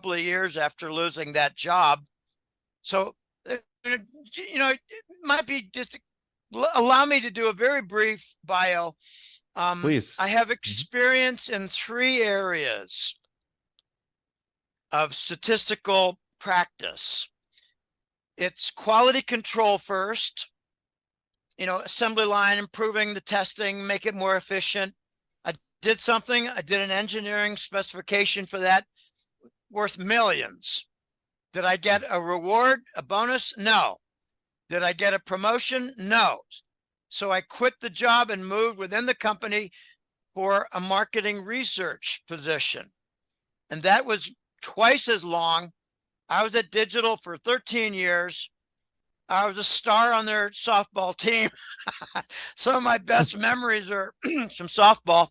couple of years after losing that job. So, it might be just allow me to do a very brief bio. Please. I have experience in 3 areas of statistical practice. It's quality control first, assembly line, improving the testing, make it more efficient. I did an engineering specification for that worth millions. Did I get a reward, a bonus? No. Did I get a promotion? No. So I quit the job and moved within the company for a marketing research position. And that was twice as long. I was at Digital for 13 years. I was a star on their softball team. Some of my best memories are from softball.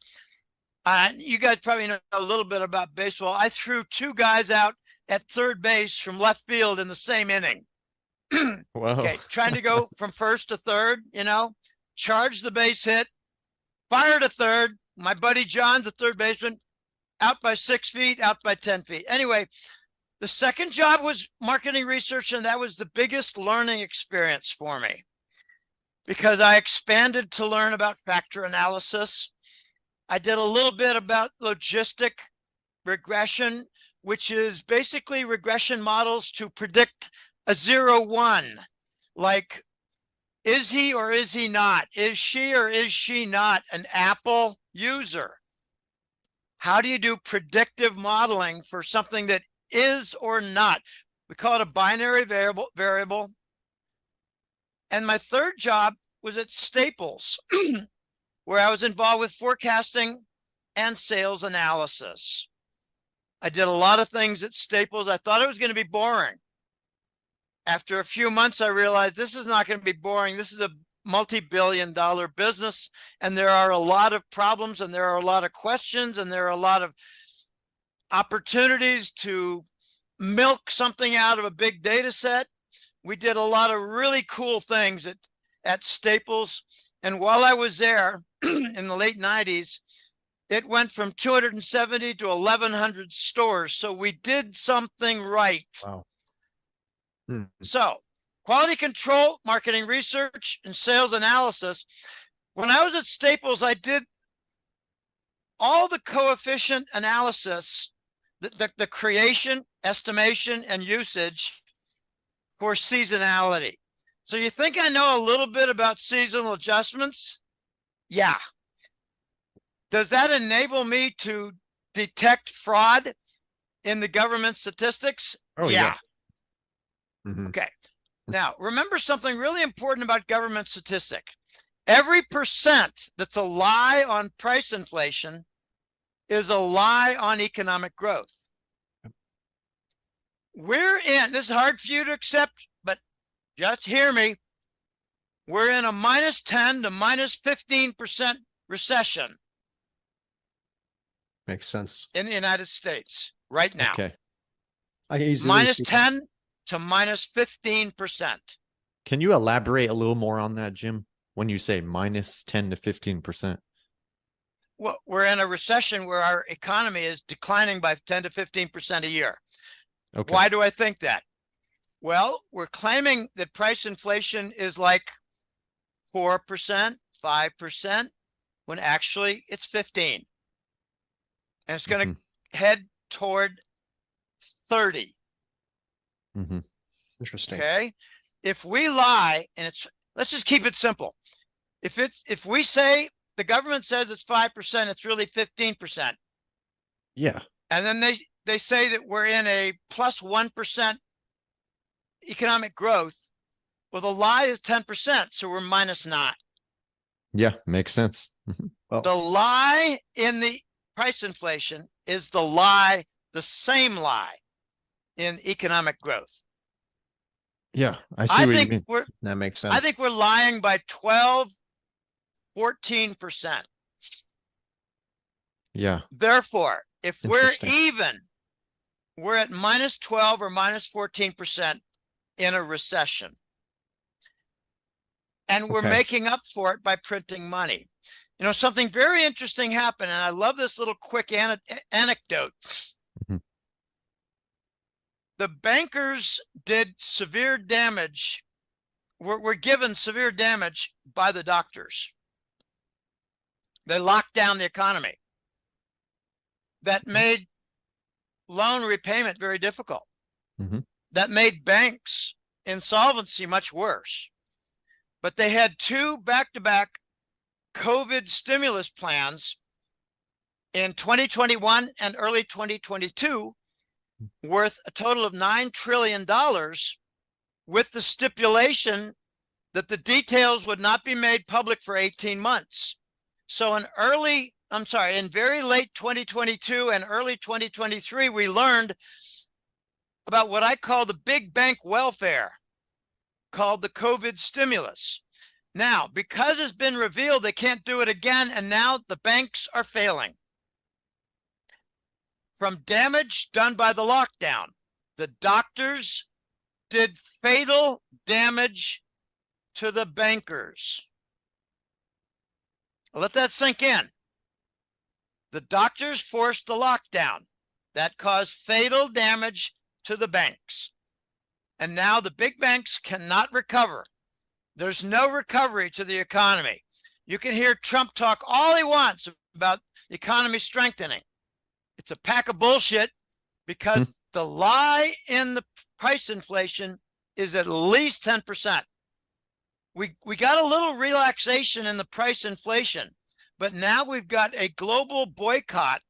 You guys probably know a little bit about baseball. I threw 2 guys out at third base from left field in the same inning. Wow. Okay, trying to go from first to third, charge the base hit, fire to third. My buddy John, the third baseman, out by 6 feet, out by 10 feet. Anyway, the second job was marketing research, and that was the biggest learning experience for me because I expanded to learn about factor analysis. I did a little bit about logistic regression, which is basically regression models to predict a 0-1, like, is he or is he not? Is she or is she not an Apple user? How do you do predictive modeling for something that is or not? We call it a binary variable. And my third job was at Staples, where I was involved with forecasting and sales analysis. I did a lot of things at Staples. I thought it was going to be boring. After a few months, I realized this is not going to be boring. This is a multi-billion-dollar business, and there are a lot of problems, and there are a lot of questions, and there are a lot of opportunities to milk something out of a big data set. We did a lot of really cool things at Staples. And while I was there in the late 90s, it went from 270 to 1,100 stores. So we did something right. Wow. So quality control, marketing research, and sales analysis. When I was at Staples, I did all the coefficient analysis, the creation, estimation, and usage for seasonality. So you think I know a little bit about seasonal adjustments? Yeah. Does that enable me to detect fraud in the government statistics? Oh, yeah. Okay. Now, remember something really important about government statistic. Every percent that's a lie on price inflation is a lie on economic growth. This is hard for you to accept, but just hear me. We're in a -10 to -15% recession. Makes sense. In the United States right now. Okay. -10 to -15%. Can you elaborate a little more on that, Jim, when you say -10 to 15%? Well, we're in a recession where our economy is declining by 10 to 15% a year. Okay. Why do I think that? Well, we're claiming that price inflation is like 4%, 5%, when actually it's 15. And it's going to head toward 30. Interesting. Okay. If we lie, and let's just keep it simple. If we say the government says it's 5%, it's really 15%. Yeah. And then they say that we're in a +1% economic growth. Well, the lie is 10%, so we're -9. Yeah, makes sense. Well, the lie in the price inflation is the same lie in economic growth. Yeah, I see what you mean. That makes sense. I think we're lying by 12, 14%. Yeah. Therefore, if we're even, we're at -12 or -14% in a recession. And we're making up for it by printing money. Something very interesting happened, and I love this little quick anecdote. The bankers did severe damage, were given severe damage by the doctors. They locked down the economy. That made loan repayment very difficult. Mhm. That made banks' insolvency much worse. But they had two back-to-back COVID stimulus plans in 2021 and early 2022 worth a total of $9 trillion, with the stipulation that the details would not be made public for 18 months. So in very late 2022 and early 2023, we learned about what I call the big bank welfare, called the COVID stimulus. Now, because it's been revealed they can't do it again, and now the banks are failing. From damage done by the lockdown, the doctors did fatal damage to the bankers. Let that sink in. The doctors forced the lockdown. That caused fatal damage to the banks. And now the big banks cannot recover. There's no recovery to the economy. You can hear Trump talk all he wants about the economy strengthening. It's a pack of bullshit, because the lie in the price inflation is at least 10%. We got a little relaxation in the price inflation, but now we've got a global boycott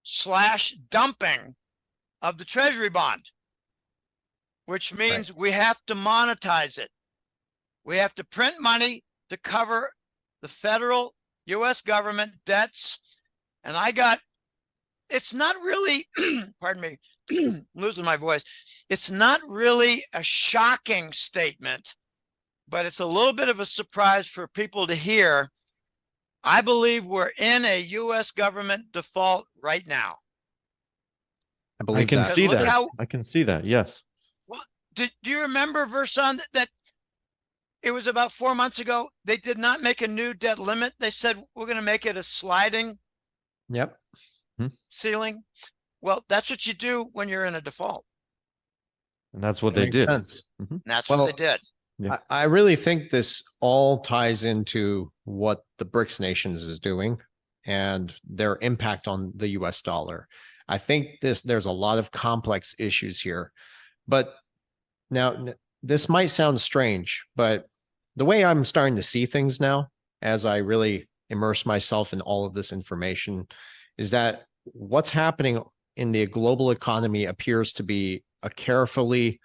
slash dumping of the treasury bond, which means we have to monetize it. We have to print money to cover the federal US government debts. And it's not really, pardon me, losing my voice. It's not really a shocking statement, but it's a little bit of a surprise for people to hear. I believe we're in a US government default right now. I can see Look that. how- I can see that. Yes. Well, do you remember, Verson, that it was about 4 months ago? They did not make a new debt limit. They said, we're going to make it a sliding Yep. ceiling. Well, that's what you do when you're in a default. And that's what That they makes did. sense. And that's Well, what they did. Yeah. I really think this all ties into what the BRICS nations is doing and their impact on the US dollar. I think there's a lot of complex issues here. But now this might sound strange, but the way I'm starting to see things now, as I really immerse myself in all of this information, is that what's happening in the global economy appears to be a carefully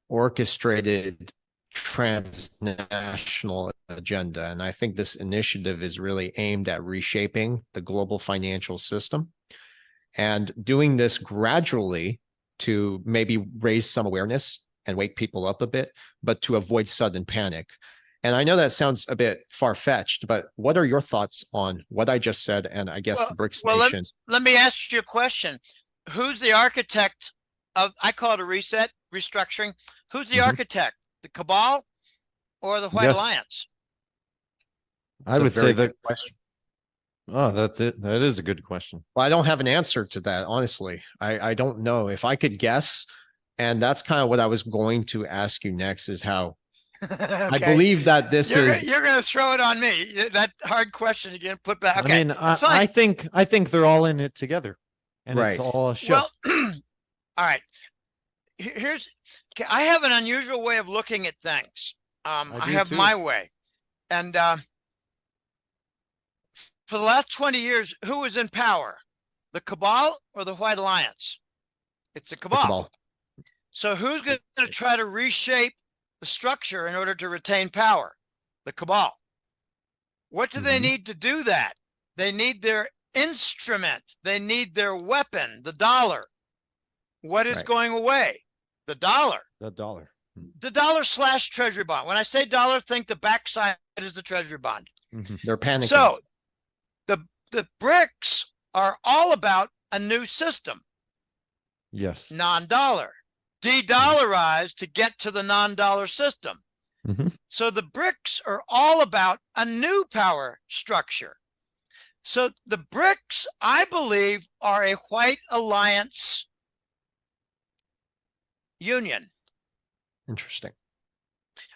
orchestrated transnational agenda. And I think this initiative is really aimed at reshaping the global financial system and doing this gradually to maybe raise some awareness and wake people up a bit, but to avoid sudden panic. And I know that sounds a bit far-fetched, but what are your thoughts on what I just said? And I guess the BRICS nations. Let me ask you a question. Who's the architect of, I call it a reset, restructuring. Who's the architect? The cabal or the White Yes. Alliance? I would say that. Question. Oh, that's it. That is a good question. Well, I don't have an answer to that, honestly. I don't know. If I could guess, and that's kind of what I was going to ask you next, is how I Okay. believe that this is. You're going to throw it on me. That hard question again. Put back. Okay. I mean, that's fine. I think they're all in it together, and Right. it's all a show. Well, all right. Okay, I have an unusual way of looking at things. I do have too. my way, and for the last 20 years, who was in power? The cabal or the White Alliance? It's the cabal. Cabal. So who's going to try to reshape the structure in order to retain power? The cabal. What do they need to do that? They need their instrument. They need their weapon, the dollar. What is Right. going away? The dollar. The dollar. The dollar slash treasury bond. When I say dollar, think the backside is the treasury bond. They're panicking. So the BRICS are all about a new system, Yes. non-dollar, de-dollarized to get to the non-dollar system. Mhm. So the BRICS are all about a new power structure. So the BRICS, I believe, are a White Alliance Union. Interesting.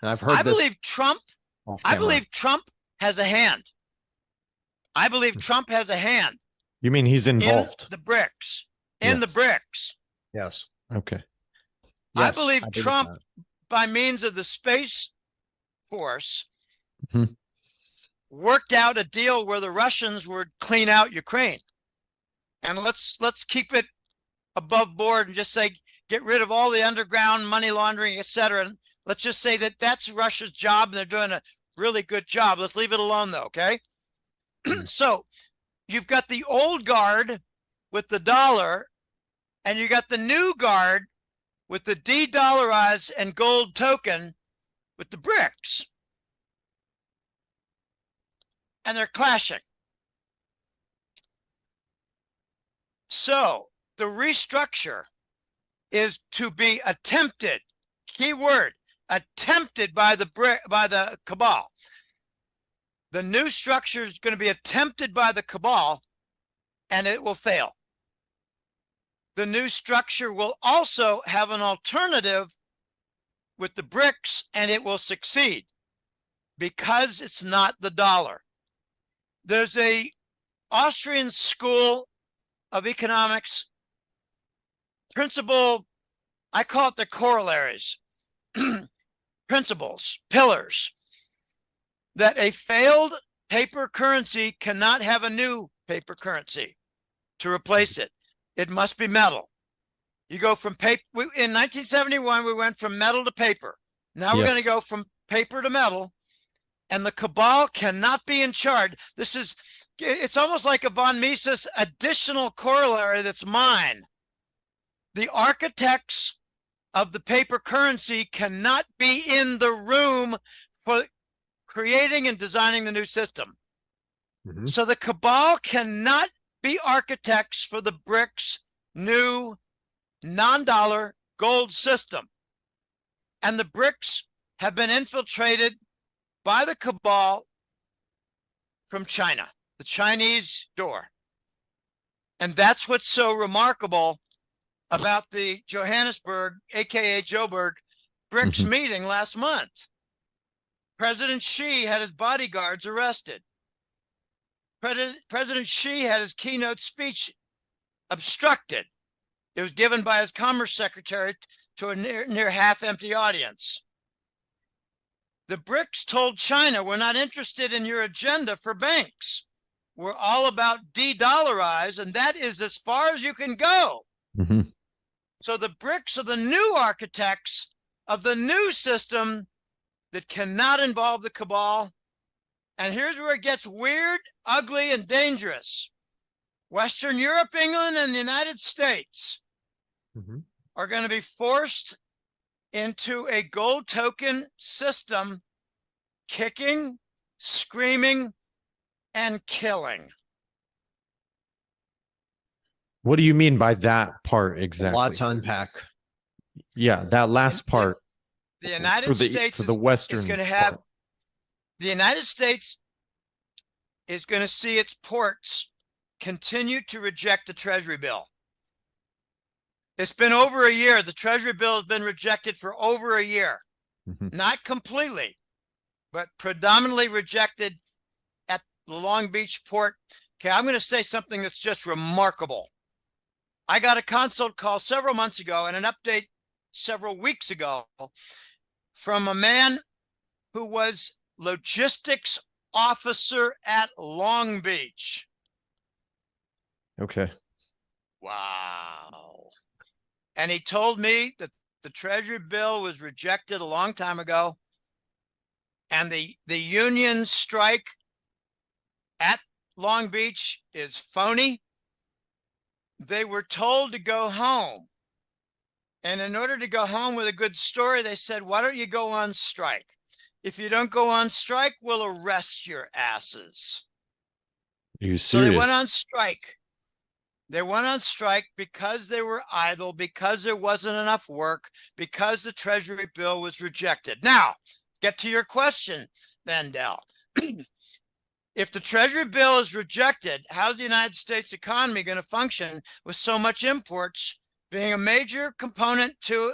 And I've heard I this believe Trump, off I camera. believe Trump has a hand. I believe Trump has a hand You mean he's in involved? the BRICS, in the Yes. BRICS. Yes. Okay. I Yes, believe Trump, that. by means of the Space Force, Mhm. worked out a deal where the Russians would clean out Ukraine. And let's keep it above board and just say, get rid of all the underground money laundering, etc. Let's just say that that's Russia's job and they're doing a really good job. Let's leave it alone though, okay? So you've got the old guard with the dollar and you got the new guard with the de-dollarized and gold token with the BRICS. And they're clashing. So the restructure is to be attempted, keyword, attempted by the cabal. The new structure is going to be attempted by the cabal and it will fail. The new structure will also have an alternative with the BRICS and it will succeed because it's not the dollar. There's a Austrian school of economics principle, I call it the corollaries, principles, pillars, that a failed paper currency cannot have a new paper currency to replace it. It must be metal. You go from paper, in 1971, we went from metal to paper. Now we're going to go from paper to metal, and the cabal cannot be in charge. It's almost like a von Mises additional corollary that's mine. The architects of the paper currency cannot be in the room for creating and designing the new system. Mm-hmm. So the cabal cannot be architects for the BRICS new non-dollar gold system. And the BRICS have been infiltrated by the cabal from China, the Chinese door. And that's what's so remarkable about the Johannesburg, aka Joburg, BRICS meeting last month. President Xi had his bodyguards arrested. President Xi had his keynote speech obstructed. It was given by his commerce secretary to a near half-empty audience. The BRICS told China, we're not interested in your agenda for banks. We're all about de-dollarize, and that is as far as you can go. Mm-hmm. So the BRICS are the new architects of the new system that cannot involve the cabal. And here's where it gets weird, ugly, and dangerous. Western Europe, England, and the United States are going to be forced into a gold token system, kicking, screaming, and killing. What do you mean by that part A exactly? lot to unpack. Yeah, that last part. The United States for the Western is going to have, part. the United States is going to see its ports continue to reject the Treasury bill. It's been over a year. The Treasury bill has been rejected for over a year. Not completely, but predominantly rejected at the Long Beach port. Okay, I'm going to say something that's just remarkable. I got a consult call several months ago and an update several weeks ago from a man who was logistics officer at Long Beach. Okay. Wow. And he told me that the Treasury bill was rejected a long time ago. And the union strike at Long Beach is phony. They were told to go home. And in order to go home with a good story, they said, why don't you go on strike? If you don't go on strike, we'll arrest your asses. Are you So serious? they went on strike. They went on strike because they were idle, because there wasn't enough work, because the Treasury bill was rejected. Now, get to your question, Vandell. If the Treasury bill is rejected, how's the United States economy going to function with so much imports being a major component to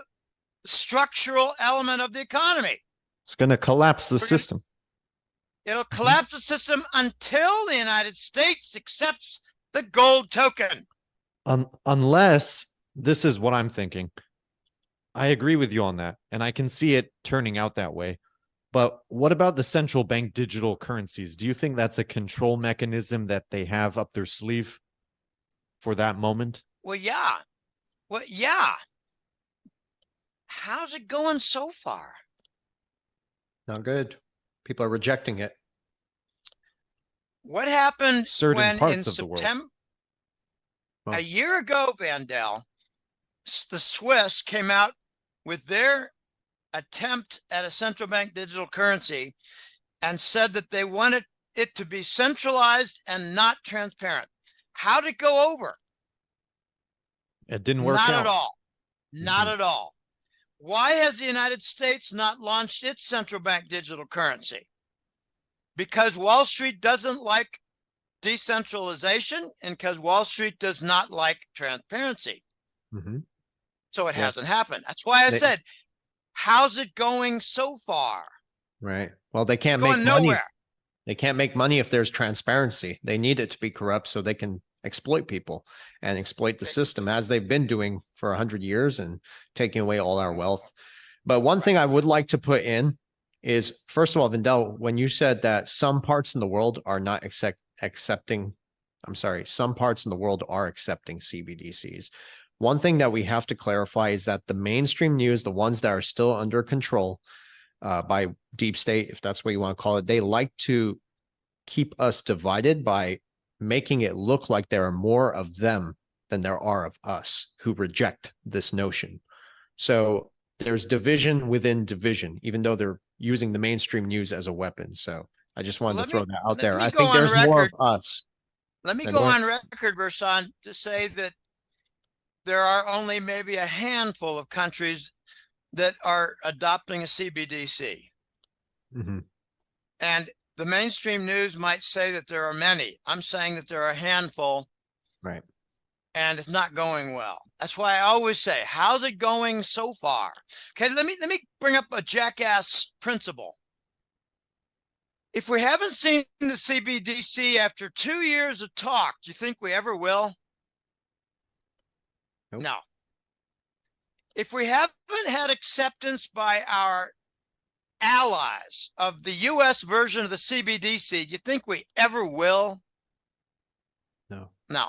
structural element of the economy. It's going to collapse the We're gonna- system. It'll collapse the system until the United States accepts the gold token. Unless this is what I'm thinking. I agree with you on that, and I can see it turning out that way. But what about the central bank digital currencies? Do you think that's a control mechanism that they have up their sleeve for that moment? Well, yeah. Well, yeah. How's it going so far? Not good. People are rejecting it. What happened Certain when parts in of the world. September, Well- a year ago, Vandel, the Swiss came out with their attempt at a central bank digital currency and said that they wanted it to be centralized and not transparent. How'd it go over? It didn't work Not out. at all. Not Mhm. at all. Why has the United States not launched its central bank digital currency? Because Wall Street doesn't like decentralization and because Wall Street does not like transparency. Mhm. So it Yeah. hasn't happened. That's why I They- said, how's it going so far? Right. Well, they can't Going make money. nowhere. They can't make money if there's transparency. They need it to be corrupt so they can exploit people and exploit the system as they've been doing for 100 years and taking away all our wealth. But one thing I would like to put in is, first of all, Vindel, when you said that some parts in the world are not accepting, I'm sorry, some parts in the world are accepting CBDCs. One thing that we have to clarify is that the mainstream news, the ones that are still under control by deep state, if that's what you want to call it, they like to keep us divided by making it look like there are more of them than there are of us who reject this notion. So there's division within division, even though they're using the mainstream news as a weapon. So I just wanted Let to throw me- that out let there. me I go think on there's more of record. us. Let me Yeah, go go ahead. on record, Versan, to say that there are only maybe a handful of countries that are adopting a CBDC. Mhm. And the mainstream news might say that there are many. I'm saying that there are a handful. Right. And it's not going well. That's why I always say, how's it going so far? Okay, let me bring up a jackass principle. If we haven't seen the CBDC after 2 years of talk, do you think we ever will? Nope. No. If we haven't had acceptance by our allies of the US version of the CBDC, do you think we ever will? No. No.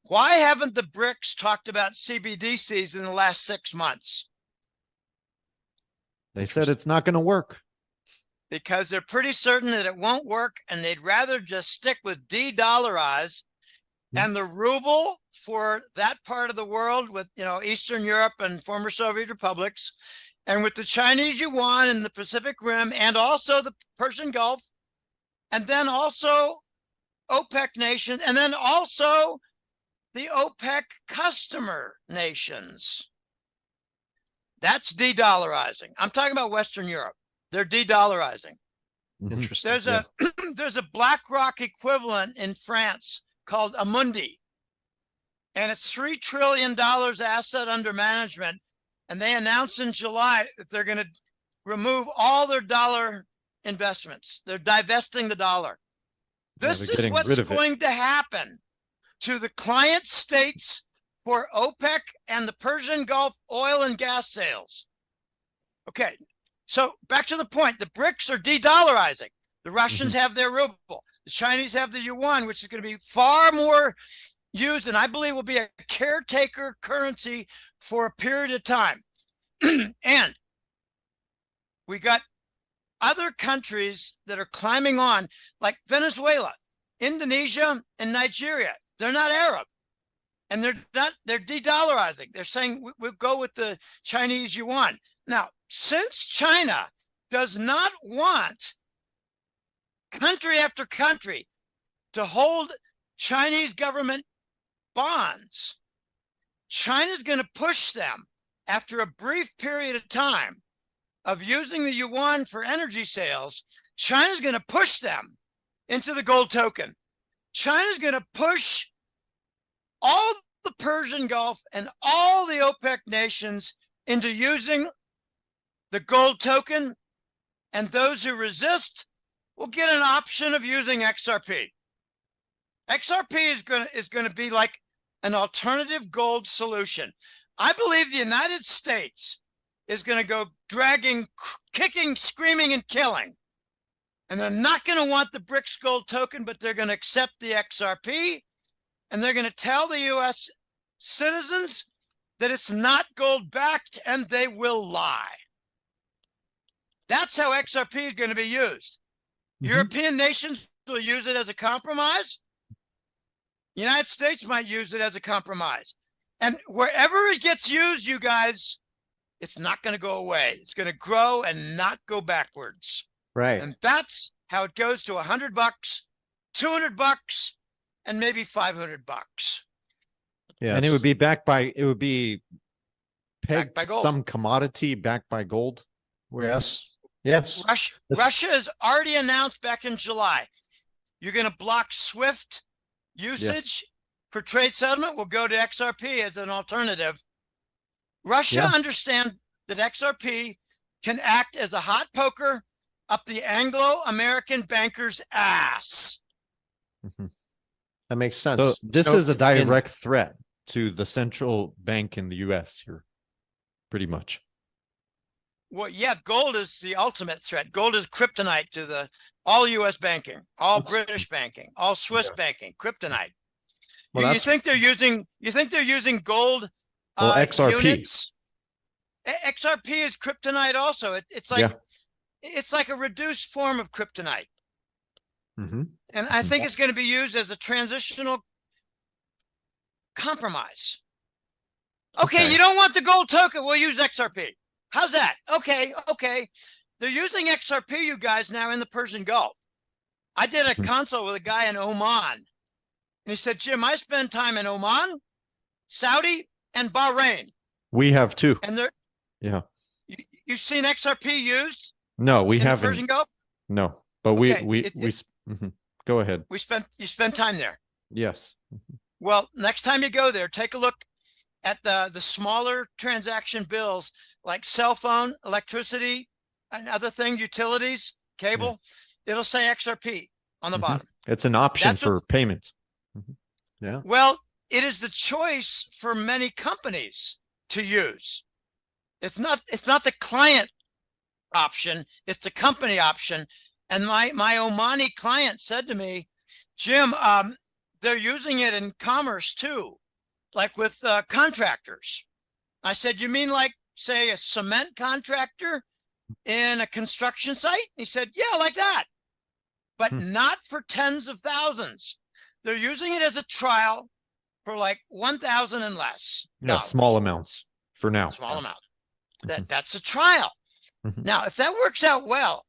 Why haven't the BRICS talked about CBDCs in the last 6 months? They said it's not going to work. Because they're pretty certain that it won't work and they'd rather just stick with de-dollarize and the ruble for that part of the world with, Eastern Europe and former Soviet republics, and with the Chinese yuan and the Pacific Rim and also the Persian Gulf, and then also OPEC nations, and then also the OPEC customer nations. That's de-dollarizing. I'm talking about Western Europe. They're de-dollarizing. Mhm. Interesting. There's Yeah. there's a BlackRock equivalent in France called Amundi, and it's $3 trillion asset under management. And they announced in July that they're going to remove all their dollar investments. They're divesting the dollar. Yeah, This they're is getting what's rid of it. going to happen to the client states for OPEC and the Persian Gulf oil and gas sales. Okay, so back to the point, the BRICS are de-dollarizing. The Russians have their ruble. The Chinese have the yuan, which is going to be far more used, and I believe will be a caretaker currency for a period of time. And we got other countries that are climbing on, like Venezuela, Indonesia, and Nigeria. They're not Arab. And they're de-dollarizing. They're saying we'll go with the Chinese yuan. Now, since China does not want country after country to hold Chinese government bonds, China's going to push them after a brief period of time of using the yuan for energy sales. China's going to push them into the gold token. China's going to push all the Persian Gulf and all the OPEC nations into using the gold token, and those who resist will get an option of using XRP. XRP is going to be like an alternative gold solution. I believe the United States is going to go dragging, kicking, screaming, and killing. And they're not going to want the BRICS gold token, but they're going to accept the XRP. And they're going to tell the US citizens that it's not gold backed, and they will lie. That's how XRP is going to be used. European nations will use it as a compromise. United States might use it as a compromise. And wherever it gets used, you guys, it's not going to go away. It's going to grow and not go backwards. Right. And that's how it goes to $100, $200, and maybe $500. Yeah. And it would be backed by, it would be pegged Backed by to gold. some commodity backed by gold. Yes. Yes. Russia has already announced back in July, you're going to block SWIFT usage for trade settlement. Will go to XRP as an alternative. Russia understands that XRP can act as a hot poker up the Anglo-American banker's ass. That makes sense. So this So is a in- direct threat to the central bank in the US here, pretty much. Well, yeah, gold is the ultimate threat. Gold is kryptonite to all U.S. banking, all British banking, all Swiss banking. Kryptonite. Well, you that's- think they're using? You think they're using gold? Well, XRP. Units? XRP is kryptonite. Also, it's like it's like a reduced form of kryptonite, Mhm. and I think it's going to be used as a transitional compromise. Okay, you don't want the gold token? We'll use XRP. How's that? Okay. They're using XRP, you guys, now in the Persian Gulf. I did a consult with a guy in Oman. And he said, Jim, I spend time in Oman, Saudi, and Bahrain. We have too. And they're you've seen XRP used No, we in the haven't. Persian Gulf? No, but Okay, go ahead. You spent time there. Yes. Well, next time you go there, take a look at the smaller transaction bills like cell phone, electricity, and other things, utilities, cable. It'll say XRP on the bottom. It's an option That's for payment. Yeah. Well, it is the choice for many companies to use. It's not the client option, it's the company option. And my Omani client said to me, Jim, they're using it in commerce too, like with contractors. I said, you mean like, say, a cement contractor in a construction site? He said, yeah, like that, but not for tens of thousands. They're using it as a trial for like 1,000 and less. Yeah, small amounts for now. Small amount. That's a trial. Now, if that works out well,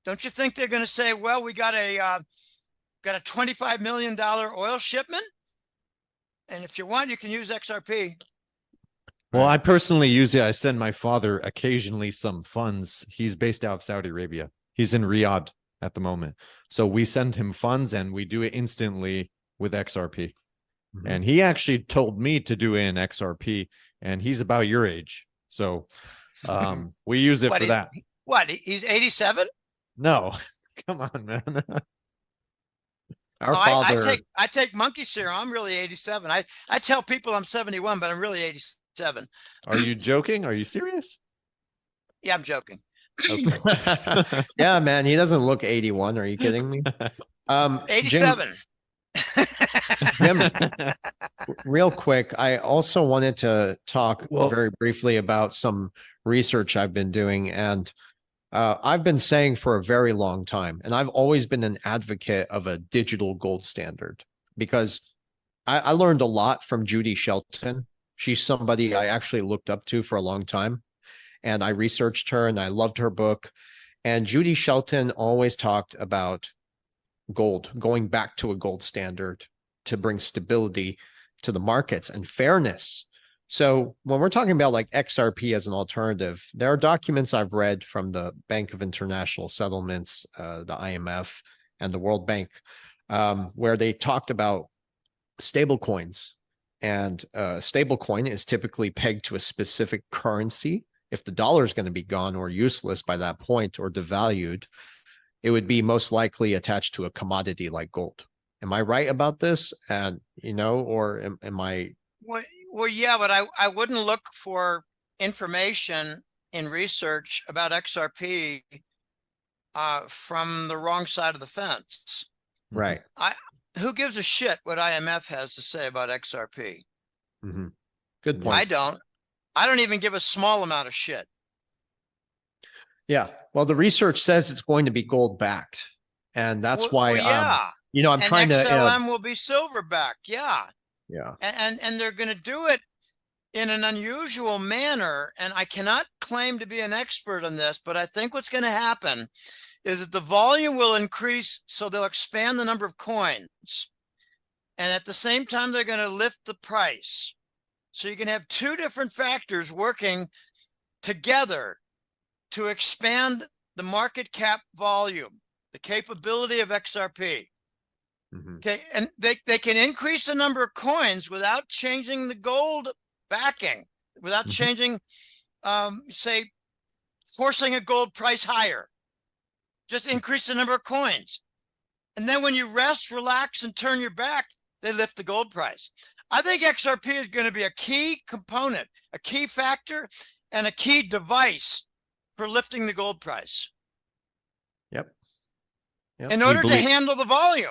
don't you think they're going to say, well, we got a $25 million oil shipment, and if you want, you can use XRP. Well, I personally use it. I send my father occasionally some funds. He's based out of Saudi Arabia. He's in Riyadh at the moment. So we send him funds and we do it instantly with XRP. And he actually told me to do it in XRP, and he's about your age. So we use it for that. What? He's 87? No, come on, man. Our father. I take monkey serum. I'm really 87. I tell people I'm 71, but I'm really 87. Are you joking? Are you serious? Yeah, I'm joking. Okay. Yeah, man, he doesn't look 81. Are you kidding me? 87. Jim, real quick, I also wanted to talk Well- very briefly about some research I've been doing. And I've been saying for a very long time, and I've always been an advocate of a digital gold standard, because I learned a lot from Judy Shelton. She's somebody I actually looked up to for a long time. And I researched her and I loved her book. And Judy Shelton always talked about gold, going back to a gold standard to bring stability to the markets and fairness. So when we're talking about like XRP as an alternative, there are documents I've read from the Bank of International Settlements, the IMF, and the World Bank, where they talked about stable coins. And stable coin is typically pegged to a specific currency. if the dollar is going to be gone or useless by that point or devalued, it would be most likely attached to a commodity like gold. Am I right about this? And, or am I? Well, yeah, but I wouldn't look for information in research about XRP from the wrong side of the fence. Right. Who gives a shit what IMF has to say about XRP? Mm-hmm. Good point. I don't even give a small amount of shit. Yeah. Well, the research says it's going to be gold backed. And that's why, yeah. I'm trying to. XLM will be silver backed. Yeah. Yeah. And they're going to do it in an unusual manner. And I cannot claim to be an expert on this, but I think what's going to happen is that the volume will increase. So they'll expand the number of coins. And at the same time, they're going to lift the price. So you can have two different factors working together to expand the market cap volume, the capability of XRP. Mm-hmm. Okay, and they can increase the number of coins without changing the gold backing, without changing, say, forcing a gold price higher. Just increase the number of coins. And then when you rest, relax, and turn your back, they lift the gold price. I think XRP is going to be a key component, a key factor, and a key device for lifting the gold price. Yep. In order to handle the volume.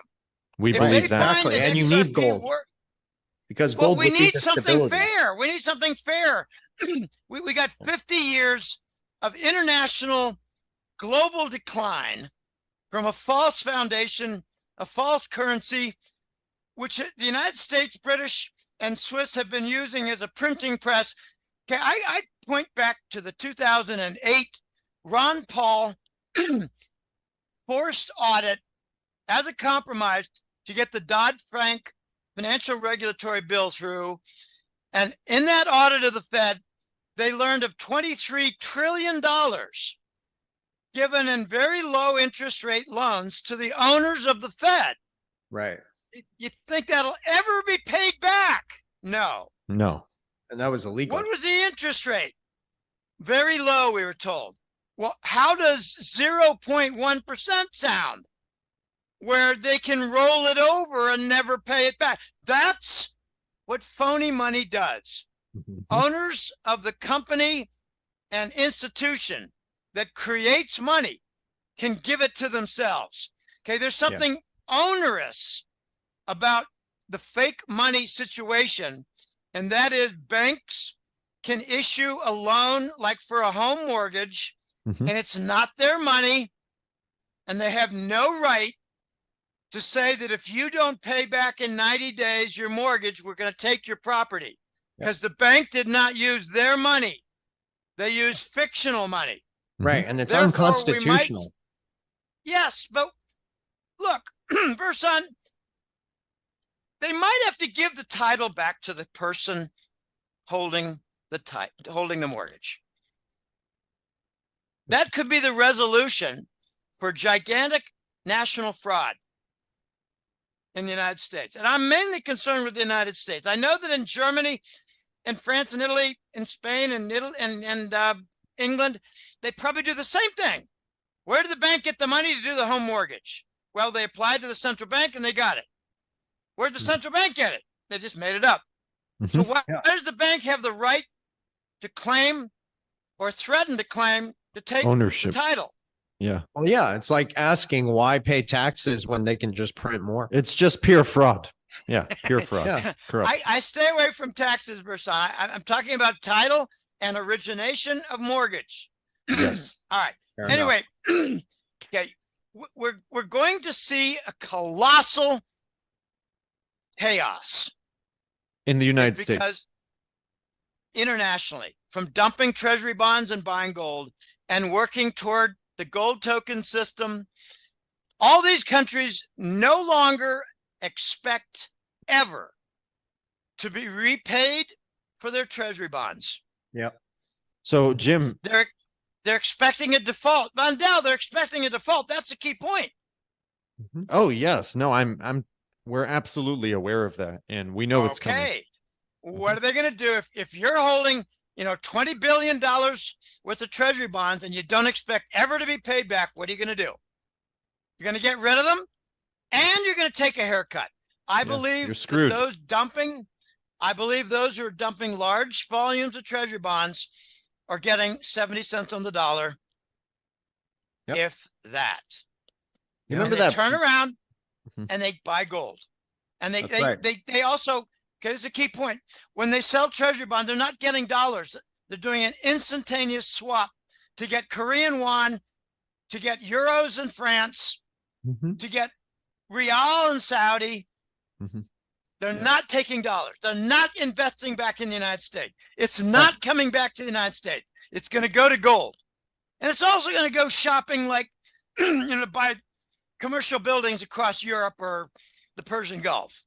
We believe that. Exactly. And you need gold. Because gold, we need something fair. We need something fair. we got 50 years of international global decline from a false foundation, a false currency, which the United States, British, and Swiss have been using as a printing press. Okay, I point back to the 2008 Ron Paul forced audit as a compromise to get the Dodd-Frank financial regulatory bill through. And in that audit of the Fed, they learned of $23 trillion given in very low interest rate loans to the owners of the Fed. Right. You think that'll ever be paid back? No. No. And that was illegal. What was the interest rate? Very low, we were told. Well, how does 0.1% sound? Where they can roll it over and never pay it back. That's what phony money does. Owners of the company and institution that creates money can give it to themselves. Okay, there's something onerous about the fake money situation, and that is banks can issue a loan like for a home mortgage, and it's not their money, and they have no right to say that if you don't pay back in 90 days your mortgage, we're going to take your property. Because the bank did not use their money. They used fictional money. Right, and it's Therefore, unconstitutional. Yes, but look, Verson, they might have to give the title back to the person holding the mortgage. That could be the resolution for gigantic national fraud in the United States. And I'm mainly concerned with the United States. I know that in Germany and France and Italy and Spain and England, they probably do the same thing. Where did the bank get the money to do the home mortgage? Well, they applied to the central bank and they got it. Where did the central bank get it? They just made it up. So why does the bank have the right to claim or threaten to claim to take ownership the title? Yeah. Well, yeah, it's like asking why pay taxes when they can just print more. It's just pure fraud. Yeah, pure fraud. Yeah. Correct. I stay away from taxes, Verson. I'm talking about title and origination of mortgage. Yes. All right. Fair Anyway, okay, we're going to see a colossal chaos In the United because States. internationally, from dumping treasury bonds and buying gold and working toward the gold token system, all these countries no longer expect ever to be repaid for their treasury bonds. Yep. So, Jim, They're expecting a default. Vandal, they're expecting a default. That's the key point. oh yes, no, we're absolutely aware of that, and we know it's coming. Okay. What are they going to do if you're holding $20 billion worth of treasury bonds, and you don't expect ever to be paid back, what are you going to do? You're going to get rid of them, and you're going to take a haircut. I believe you're screwed. I believe those who are dumping large volumes of treasury bonds are getting 70 cents on the dollar. Yep. If that. You And remember they that? turn around Mhm. and they buy gold. And That's right. they also, okay, it's a key point. When they sell treasury bonds, they're not getting dollars. They're doing an instantaneous swap to get Korean won, to get euros in France, Mhm. to get real in Saudi. Mhm. They're not taking dollars. They're not investing back in the United States. It's not coming back to the United States. It's going to go to gold. And it's also going to go shopping, like, to buy commercial buildings across Europe or the Persian Gulf.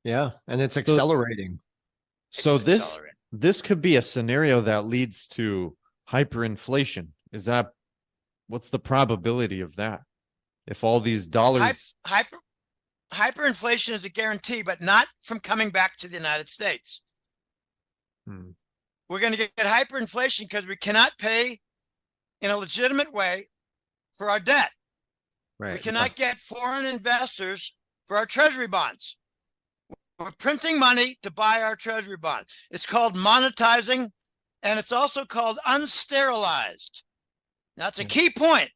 Yeah, and it's accelerating. So It's this accelerating. this could be a scenario that leads to hyperinflation. What's the probability of that? If all these dollars, Hyperinflation is a guarantee, but not from coming back to the United States. Hmm. We're going to get hyperinflation because we cannot pay in a legitimate way for our debt. Right. We cannot get foreign investors for our treasury bonds. We're printing money to buy our treasury bonds. It's called monetizing, and it's also called unsterilized. Now, that's a key point.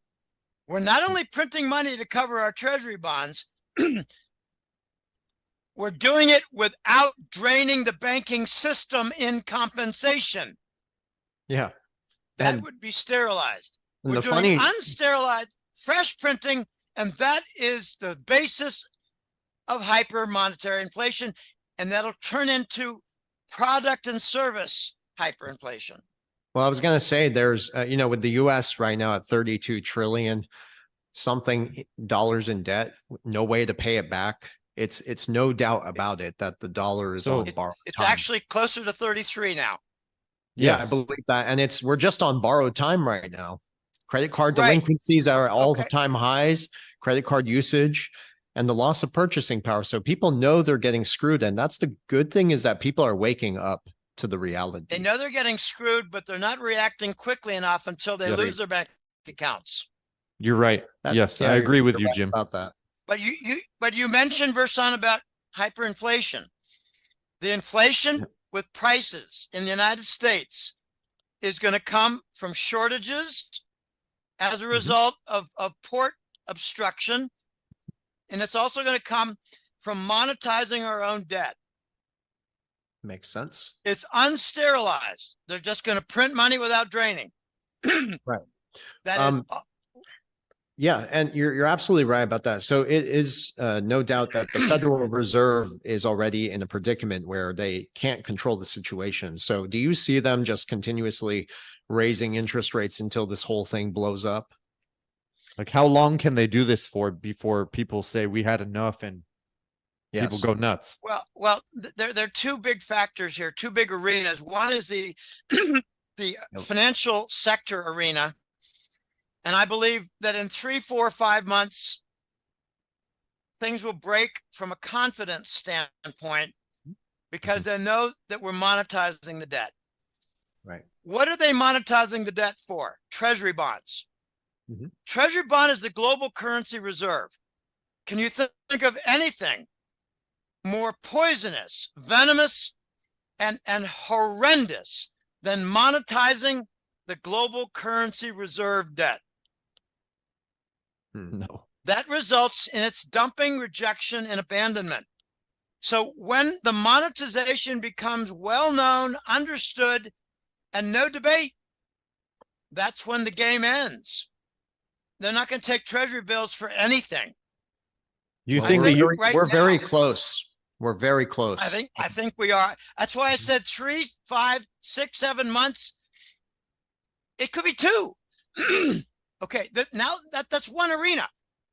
We're not only printing money to cover our treasury bonds, we're doing it without draining the banking system in compensation. Yeah. That And- would be sterilized. And We're the doing funny, unsterilized, fresh printing, and that is the basis of hyper monetary inflation, and that'll turn into product and service hyperinflation. well, I was going to say there's, with the US right now at 32 trillion something dollars in debt, no way to pay it back. It's no doubt about it that the dollar is So on borrowed It's time. actually closer to 33 now. Yeah, I yes. believe that. And we're just on borrowed time right now. Credit card Right. delinquencies are at all Okay. time highs, credit card usage, and the loss of purchasing power. So people know they're getting screwed. And that's the good thing, is that people are waking up to the reality. They know they're getting screwed, but they're not reacting quickly enough until they Yeah. lose their bank accounts. You're right. Yes, I agree with you, right Jim. about that. But you mentioned, Versan, about hyperinflation. The inflation with prices in the United States is going to come from shortages as a result of port obstruction. And it's also going to come from monetizing our own debt. Makes sense. It's unsterilized. They're just going to print money without draining. Right. That is, Yeah, and you're absolutely right about that. So it is no doubt that the Federal Reserve is already in a predicament where they can't control the situation. So do you see them just continuously raising interest rates until this whole thing blows up? Like, how long can they do this for before people say we had enough and people Yes. go nuts? well, there are two big factors here, two big arenas. One is the financial sector arena. And I believe that in 3, 4, 5 months, things will break from a confidence standpoint because they know that we're monetizing the debt. Right. What are they monetizing the debt for? Treasury bonds. Mhm. Treasury bond is the global currency reserve. Can you think of anything more poisonous, venomous, and horrendous than monetizing the global currency reserve debt? No. That results in its dumping, rejection, and abandonment. So when the monetization becomes well-known, understood, and no debate, that's when the game ends. They're not going to take treasury bills for anything. You Well, think that you right we're now- very close. We're very close. I think we are. That's why I said 3, 5, 6, 7 months. It could be 2. Okay, that's one arena.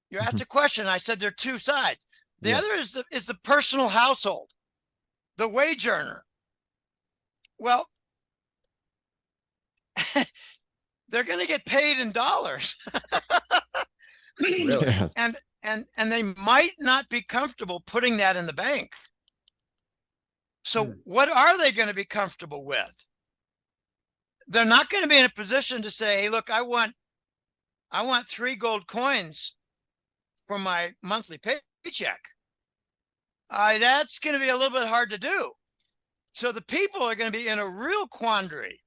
You asked a question. I said there are 2 sides. The Yeah. other is the personal household, the wage earner. Well, they're going to get paid in dollars. Really? Yes. And they might not be comfortable putting that in the bank. So what are they going to be comfortable with? they're not going to be in a position to say, hey, look, I want 3 gold coins for my monthly paycheck. That's going to be a little bit hard to do. So the people are going to be in a real quandary.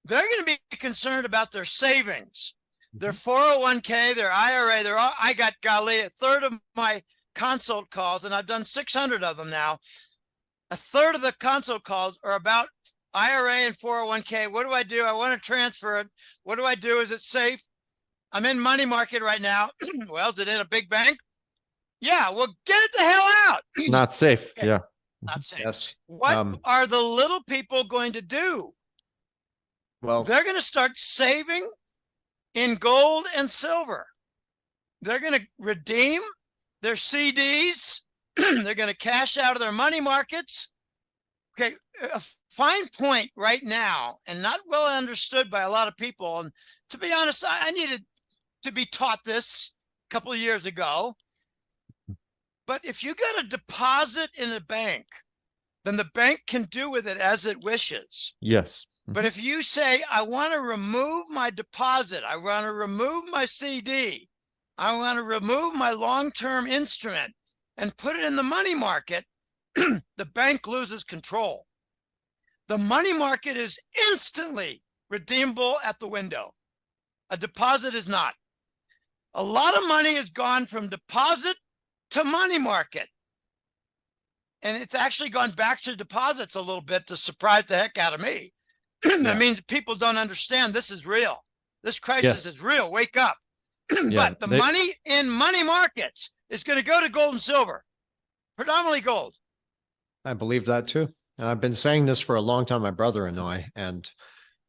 They're going to be concerned about their savings, their 401k, their IRA. I got, golly, a third of my consult calls, and I've done 600 of them now. A third of the consult calls are about IRA and 401k. What do? I want to transfer it. What do I do? Is it safe? I'm in money market right now. Well, is it in a big bank? Yeah, well, get it the hell out. It's not safe. Okay. Yeah. Not safe. Yes. What are the little people going to do? Well, They're going to start saving in gold and silver. They're going to redeem their CDs. They're going to cash out of their money markets. Okay, a fine point right now, and not well understood by a lot of people. And to be honest, I needed to be taught this a couple of years ago. But if you got a deposit in a bank, then the bank can do with it as it wishes. Yes. But if you say, I want to remove my deposit, I want to remove my CD, I want to remove my long-term instrument and put it in the money market, the bank loses control. The money market is instantly redeemable at the window. A deposit is not. A lot of money has gone from deposit to money market. And it's actually gone back to deposits a little bit to surprise the heck out of me. That means people don't understand this is real. This crisis is real. Wake up. But the money in money markets is going to go to gold and silver, predominantly gold. I believe that too. And I've been saying this for a long time, my brother and I, and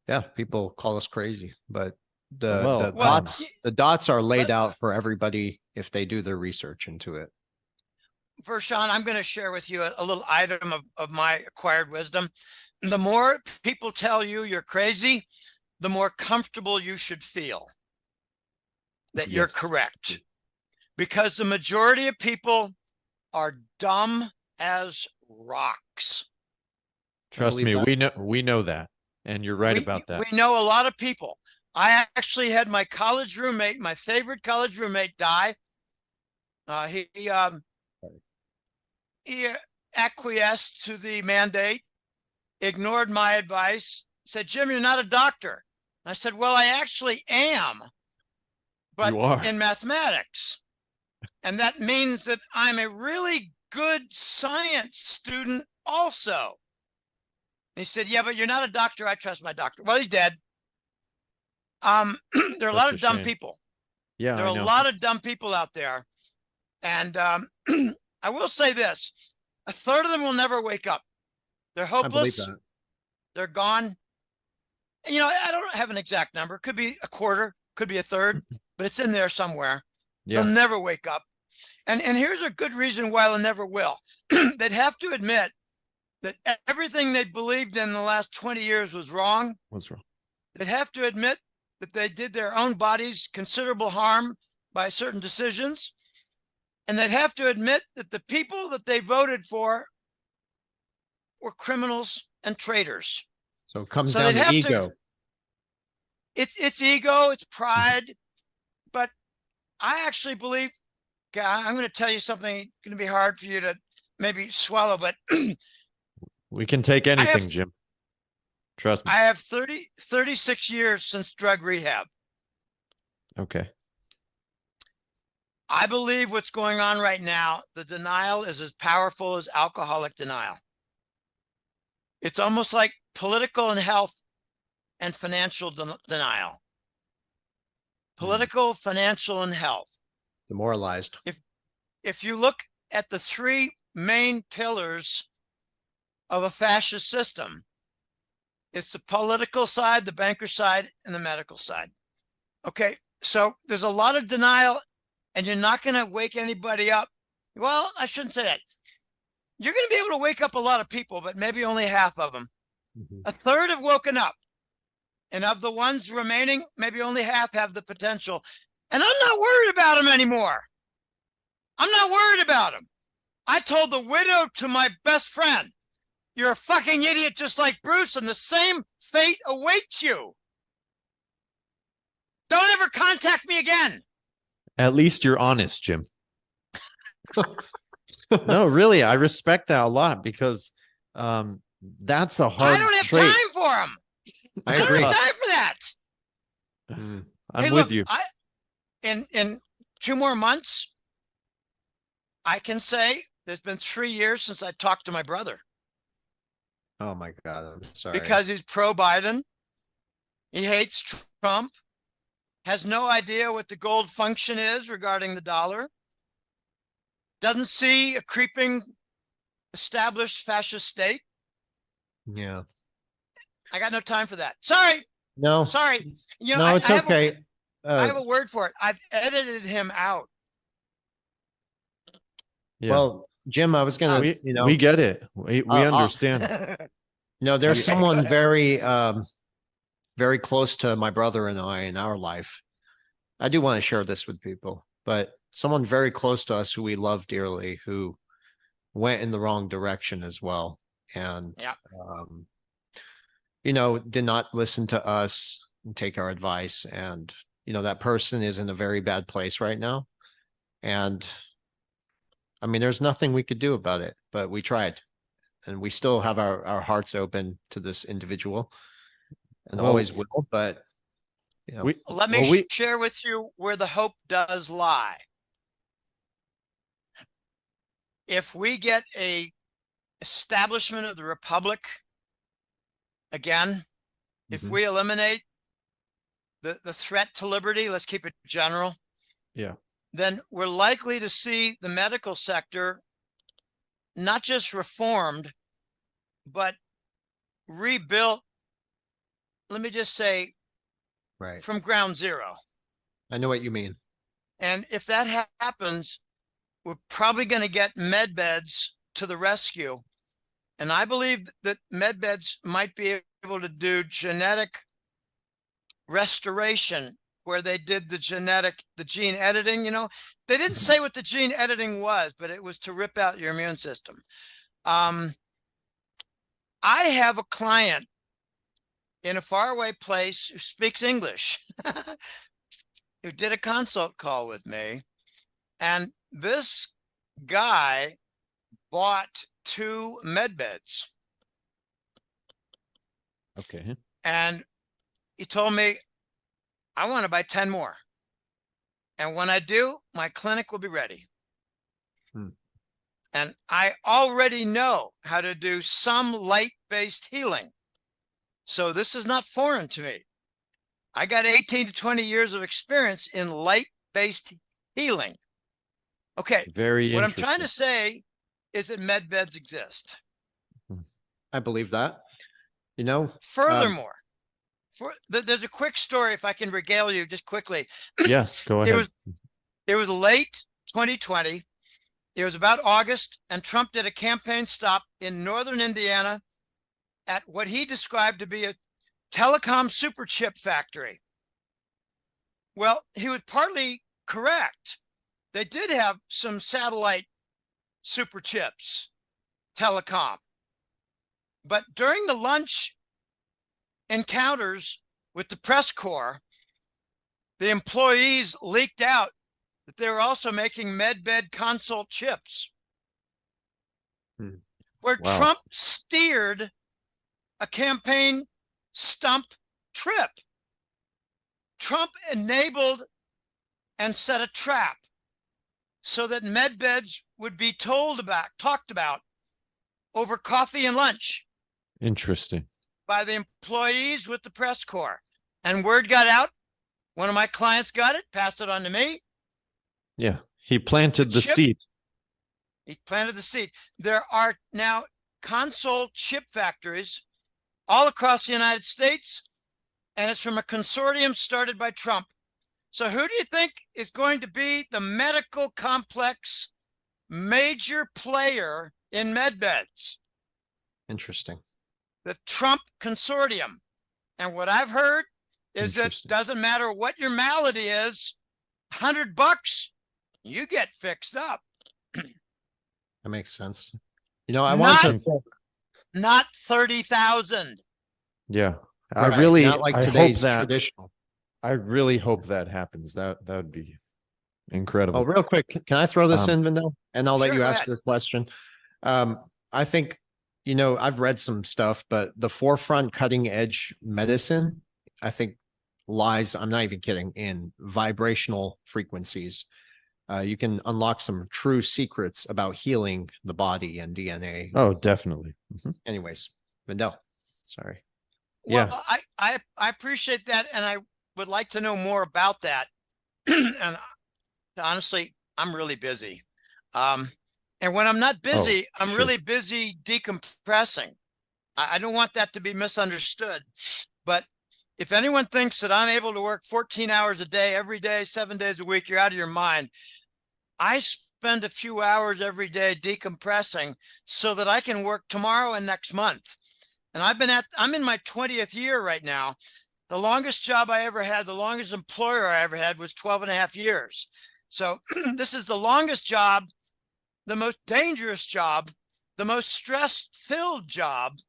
yeah, people call us crazy, but the dots are laid out for everybody if they do their research into it. First, Sean, I'm going to share with you a little item of my acquired wisdom. The more people tell you you're crazy, the more comfortable you should feel that you're correct. Because the majority of people are dumb as rocks. Trust me, we know that. And you're right about that. We know a lot of people. I actually had my college roommate, my favorite college roommate, die. He acquiesced to the mandate, ignored my advice, said, Jim, you're not a doctor. I said, well, I actually am, but in mathematics. And that means that I'm a really good science student also. And he said, yeah, but you're not a doctor. I trust my doctor. Well, he's dead. There are a lot of dumb people. Yeah, there are a lot of dumb people out there. And I will say this, a third of them will never wake up. They're hopeless. They're gone. You know, I don't have an exact number. Could be a quarter, could be a third, but it's in there somewhere. Yeah. They'll never wake up. And here's a good reason why they'll never will. They'd have to admit that everything they believed in the last 20 years was wrong. What's wrong? They'd have to admit that they did their own bodies considerable harm by certain decisions. And they'd have to admit that the people that they voted for were criminals and traitors. So it comes down to ego. It's ego, it's pride. But I actually believe, I'm going to tell you something going to be hard for you to maybe swallow, but we can take anything, Jim. Trust me. I have 36 years since drug rehab. Okay. I believe what's going on right now, the denial is as powerful as alcoholic denial. It's almost like political and health and financial denial. Political, financial, and health. Demoralized. If you look at the three main pillars of a fascist system, it's the political side, the banker side, and the medical side. Okay, so there's a lot of denial, and you're not going to wake anybody up. Well, I shouldn't say that. You're going to be able to wake up a lot of people, but maybe only half of them. Mm-hmm. A third have woken up. And of the ones remaining, maybe only half have the potential. And I'm not worried about them anymore. I'm not worried about them. I told the widow to my best friend, You're a fucking idiot just like Bruce, and the same fate awaits you. Don't ever contact me again. At least you're honest, Jim. No, really, I respect that a lot because that's a hard I don't have trait. time for him. I I don't agree. have time for that. Mm. I'm Hey, with look, you. In 2 more months, I can say there's been 3 years since I talked to my brother Oh my God, I'm sorry. because he's pro Biden. He hates Trump, has no idea what the gold function is regarding the dollar, doesn't see a creeping established fascist state. Yeah. I got no time for that. Sorry. No, Sorry. You know, no, it's okay. I have a word for it. I've edited him out. Yeah. Well, Jim, I was gonna, we get it. We understand. there's someone very, very close to my brother and I in our life. I do want to share this with people, but someone very close to us who we love dearly, who went in the wrong direction as well. And, Yeah. did not listen to us and take our advice. And, that person is in a very bad place right now. And I mean, there's nothing we could do about it, but we tried. And we still have our hearts open to this individual and Well, always will. But, Let me share with you where the hope does lie. If we get a establishment of the Republic again, if we eliminate the threat to liberty, let's keep it general. Yeah. Then we're likely to see the medical sector not just reformed, but rebuilt. Let me just say, right. from ground zero. I know what you mean. And if that happens, we're probably going to get med beds to the rescue. And I believe that med beds might be able to do genetic restoration where they did the gene editing. They didn't say what the gene editing was, but it was to rip out your immune system. I have a client in a faraway place who speaks English, who did a consult call with me. And this guy bought 2 med beds. Okay. And he told me, I want to buy 10 more. And when I do, my clinic will be ready. And I already know how to do some light-based healing. So this is not foreign to me. I got 18 to 20 years of experience in light-based healing. Okay. Very what interesting. I'm trying to say is that med beds exist. I believe that. Furthermore, there's a quick story, if I can regale you just quickly. Yes, go ahead. It was late 2020. It was about August, and Trump did a campaign stop in northern Indiana at what he described to be a telecom super chip factory. Well, he was partly correct. They did have some satellite super chips, telecom. But during the lunch encounters with the press corps, the employees leaked out that they were also making medbed consult chips, where Trump steered a campaign stump trip. Trump enabled and set a trap so that medbeds would be talked about over coffee and lunch. Interesting. By the employees with the press corps. And word got out. One of my clients got it, passed it on to me. Yeah. He planted the seed. He planted the seed. There are now console chip factories all across the United States, and it's from a consortium started by Trump. So who do you think is going to be the medical complex major player in medbeds? Interesting. The Trump consortium. And what I've heard is that doesn't matter what your malady is, $100, you get fixed up. That makes sense. I want to not 30,000. Yeah. Right, I really, not like I hope today's that, traditional. I really hope that happens. That would be Oh, incredible. real quick, can I throw this in, Vandell? And I'll let Sure, you go ask ahead. your question. I think, I've read some stuff, but the forefront cutting edge medicine, I think lies, I'm not even kidding, in vibrational frequencies. You can unlock some true secrets about healing the body and DNA. Oh, definitely. Mhm. Anyways, Vandell, sorry. Well, Yeah. I appreciate that, and I would like to know more about that. And honestly, I'm really busy. And when I'm not busy, I'm sure. really busy decompressing. I don't want that to be misunderstood. But if anyone thinks that I'm able to work 14 hours a day, every day, 7 days a week, you're out of your mind. I spend a few hours every day decompressing so that I can work tomorrow and next month. And I'm in my 20th year right now. The longest job I ever had, the longest employer I ever had was 12 and a half years. So this is the longest job, the most dangerous job, the most stress-filled job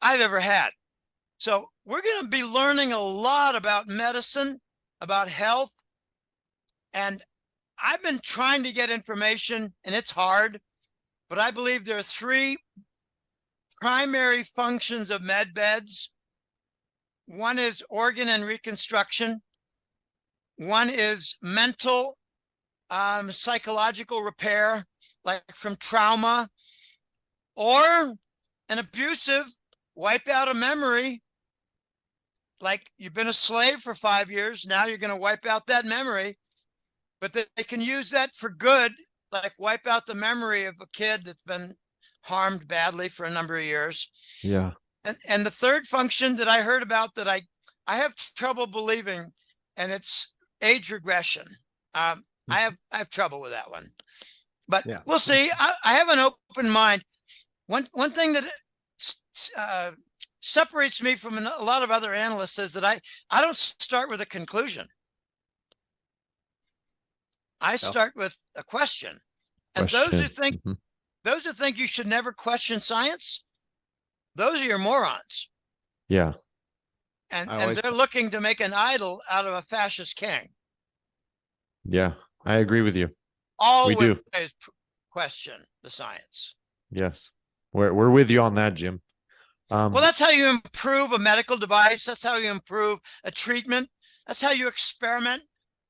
I've ever had. So we're going to be learning a lot about medicine, about health. And I've been trying to get information, and it's hard, but I believe there are 3 primary functions of med beds. One is organ and reconstruction. One is mental, psychological repair, like from trauma, or an abusive wipe out a memory. Like you've been a slave for 5 years. Now you're going to wipe out that memory, but they can use that for good, like wipe out the memory of a kid that's been harmed badly for a number of years. Yeah. And the third function that I heard about that I have trouble believing, and it's age regression. I have trouble with that one, but Yeah. we'll see. I have an open mind. One thing that separates me from a lot of other analysts is that I don't start with a conclusion. I start with a question. And those who think you should never question science, those are your morons. Yeah. And they're looking to make an idol out of a fascist king. Yeah. I agree with you. Always We do. question the science. Yes. We're with you on that, Jim. Well, that's how you improve a medical device. That's how you improve a treatment. That's how you experiment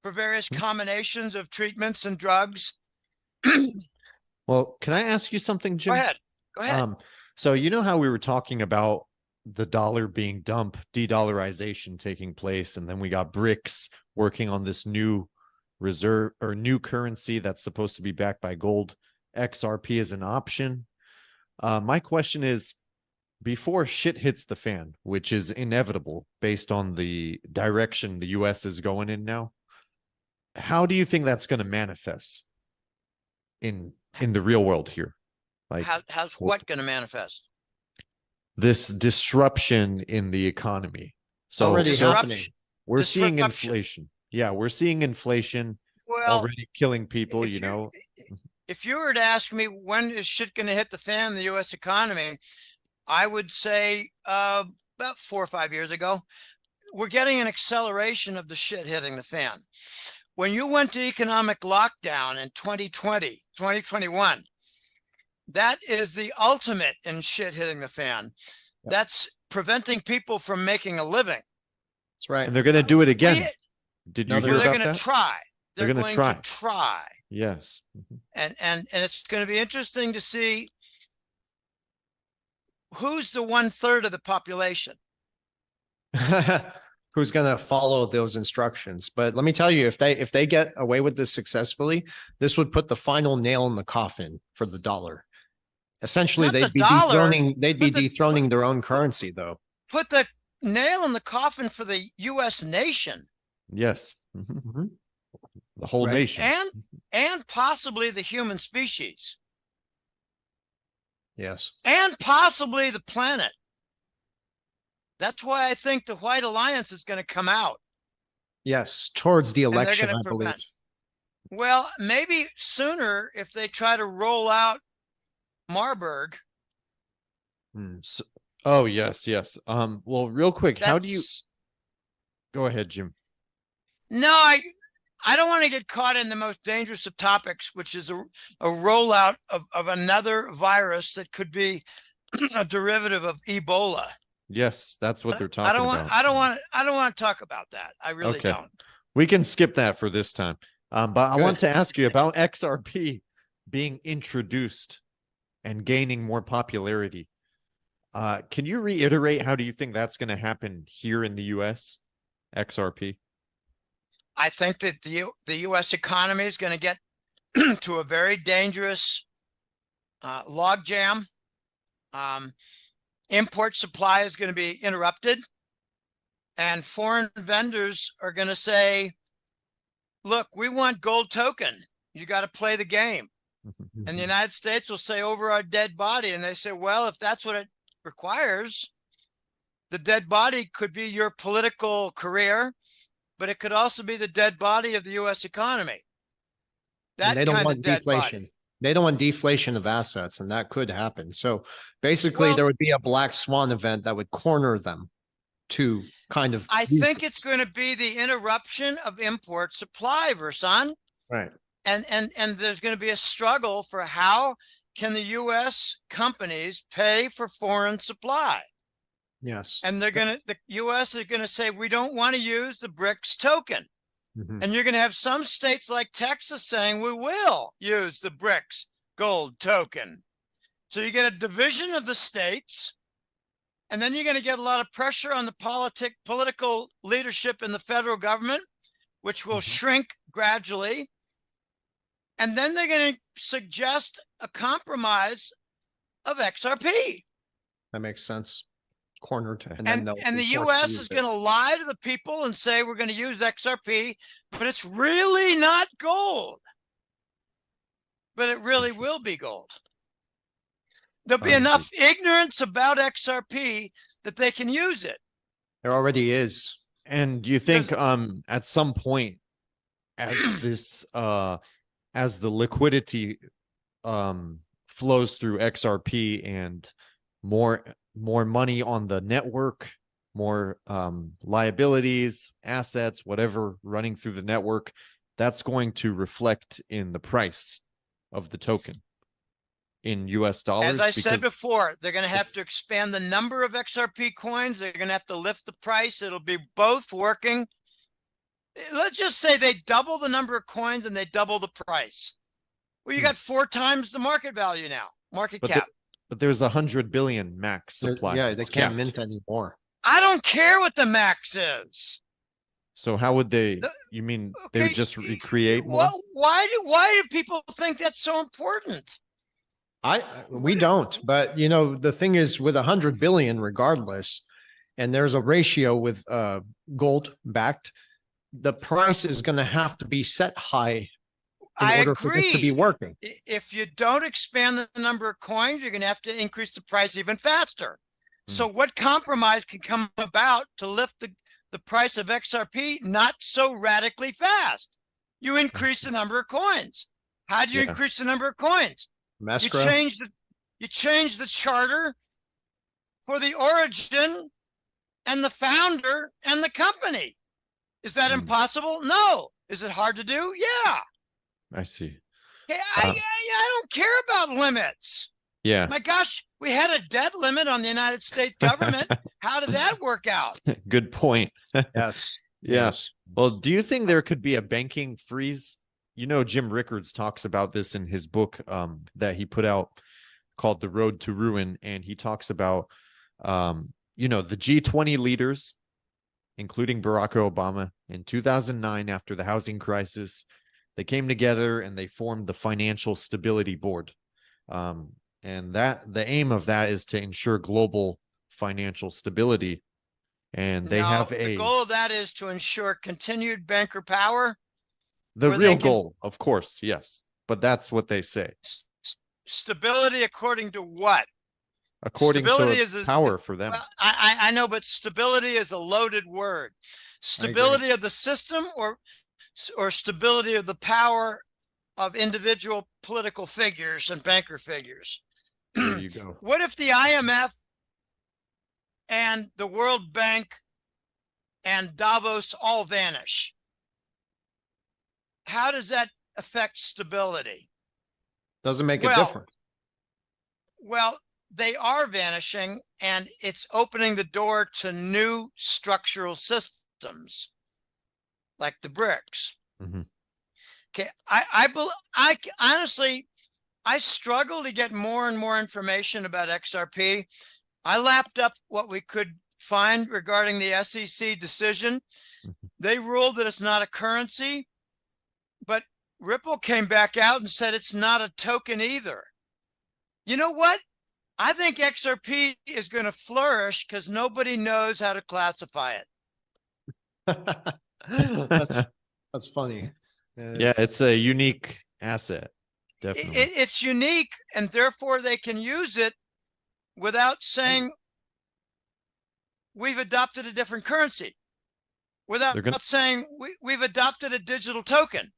for various combinations of treatments and drugs. Well, can I ask you something, Jim? Go ahead. So you know how we were talking about the dollar being de-dollarization taking place, and then we got BRICS working on this new reserve or new currency that's supposed to be backed by gold. XRP is an option. My question is, before shit hits the fan, which is inevitable based on the direction the US is going in now, how do you think that's going to manifest in the real world here? Like, how's what going to manifest? This disruption in the economy. So already happening. We're seeing inflation. Yeah, we're seeing inflation already killing people, If you were to ask me when is shit going to hit the fan in the US economy, I would say about 4 or 5 years ago. We're getting an acceleration of the shit hitting the fan. When you went to economic lockdown in 2020, 2021, that is the ultimate in shit hitting the fan. That's preventing people from making a living. That's right. And they're going to do it again. Did you hear about that? They're going to try. They're going to try. Yes. And it's going to be interesting to see who's the 1/3 of the population. Who's going to follow those instructions. But let me tell you, if they get away with this successfully, this would put the final nail in the coffin for the dollar. Essentially, they'd be dethroning their own currency, though. Put the nail in the coffin for the US nation. Yes. The whole nation. And possibly the human species. Yes. And possibly the planet. That's why I think the White Alliance is going to come out. Yes, towards the election, I believe. Well, maybe sooner if they try to roll out Marburg. Oh, yes, yes. Well, real quick, how do you That's- go ahead, Jim? No, I don't want to get caught in the most dangerous of topics, which is a rollout of another virus that could be a derivative of Ebola. Yes, that's what they're I talking don't want, about. I don't want, I don't want to talk about that. I really Okay. don't. We can skip that for this time. But I want to ask you about XRP being introduced and gaining more popularity. Can you reiterate how do you think that's going to happen here in the US? XRP? I think that the U.S. economy is going to get to a very dangerous logjam. Import supply is going to be interrupted, and foreign vendors are going to say, look, we want gold token. You got to play the game. And the United States will say, over our dead body. And they say, well, if that's what it requires, the dead body could be your political career, but it could also be the dead body of the U.S. economy. And they don't kind want of dead deflation. body. They don't want deflation of assets, and that could happen. So basically, Well, there would be a black swan event that would corner them to kind of. I think it's going to be the interruption of import supply, Versan. Right. And there's going to be a struggle for how can the U.S. companies pay for foreign supply. Yes. And the U.S. is going to say, we don't want to use the BRICS token. Mhm. And you're going to have some states like Texas saying, we will use the BRICS gold token. So you get a division of the states, and then you're going to get a lot of pressure on the political leadership in the federal government, which will shrink gradually. And then they're going to suggest a compromise of XRP. That makes sense. Cornered. And the U.S. is going to lie to the people and say, we're going to use XRP, but it's really not gold. But it really will be gold. There'll be enough ignorance about XRP that they can use it. There already is. And do you think at some point as this as the liquidity flows through XRP and more money on the network, more liabilities, assets, whatever running through the network, that's going to reflect in the price of the token in US dollars? As I said before, they're going to have to expand the number of XRP coins. They're going to have to lift the price. It'll be both working. Let's just say they double the number of coins and they double the price. Well, you got 4 times the market value now, market cap. But there's 100 billion max supply. Yeah, they can't mint anymore. I don't care what the max is. So how would they? You mean they would just recreate more? Well, why do people think that's so important? We don't, but you know, the thing is with 100 billion, regardless, and there's a ratio with gold backed, the price is going to have to be set high in order for this to be working. If you don't expand the number of coins, you're going to have to increase the price even faster. So what compromise can come about to lift the price of XRP not so radically fast? You increase the number of coins. How do you increase the number of coins? You change the charter for the origin and the founder and the company. Is that impossible? No. Is it hard to do? Yeah. I see. Okay, I don't care about limits. Yeah. My gosh, we had a debt limit on the United States government. How did that work out? Good point. Yes. Yes. Well, do you think there could be a banking freeze? You know, Jim Rickards talks about this in his book that he put out called The Road to Ruin. And he talks about, you know, the G20 leaders, including Barack Obama, in 2009, after the housing crisis, they came together and they formed the Financial Stability Board. And the aim of that is to ensure global financial stability. And they the goal of that is to ensure continued banker power. The real goal, of course, yes. But that's what they say. Stability according to what? According to power for them. Well, I know, but stability is a loaded word. Stability of the system or stability of the power of individual political figures and banker figures. There you go. What if the IMF and the World Bank and Davos all vanish, how does that affect stability? Doesn't make it Well, different. Well, they are vanishing, and it's opening the door to new structural systems like the BRICS. Mhm. Okay, I honestly, I struggle to get more and more information about XRP. I lapped up what we could find regarding the SEC decision. They ruled that it's not a currency, but Ripple came back out and said it's not a token either. You know what? I think XRP is going to flourish because nobody knows how to classify it. That's funny. Yeah, it's a unique asset. Definitely. It's unique, and therefore they can use it without saying we've adopted a different currency, without saying we've adopted a digital token.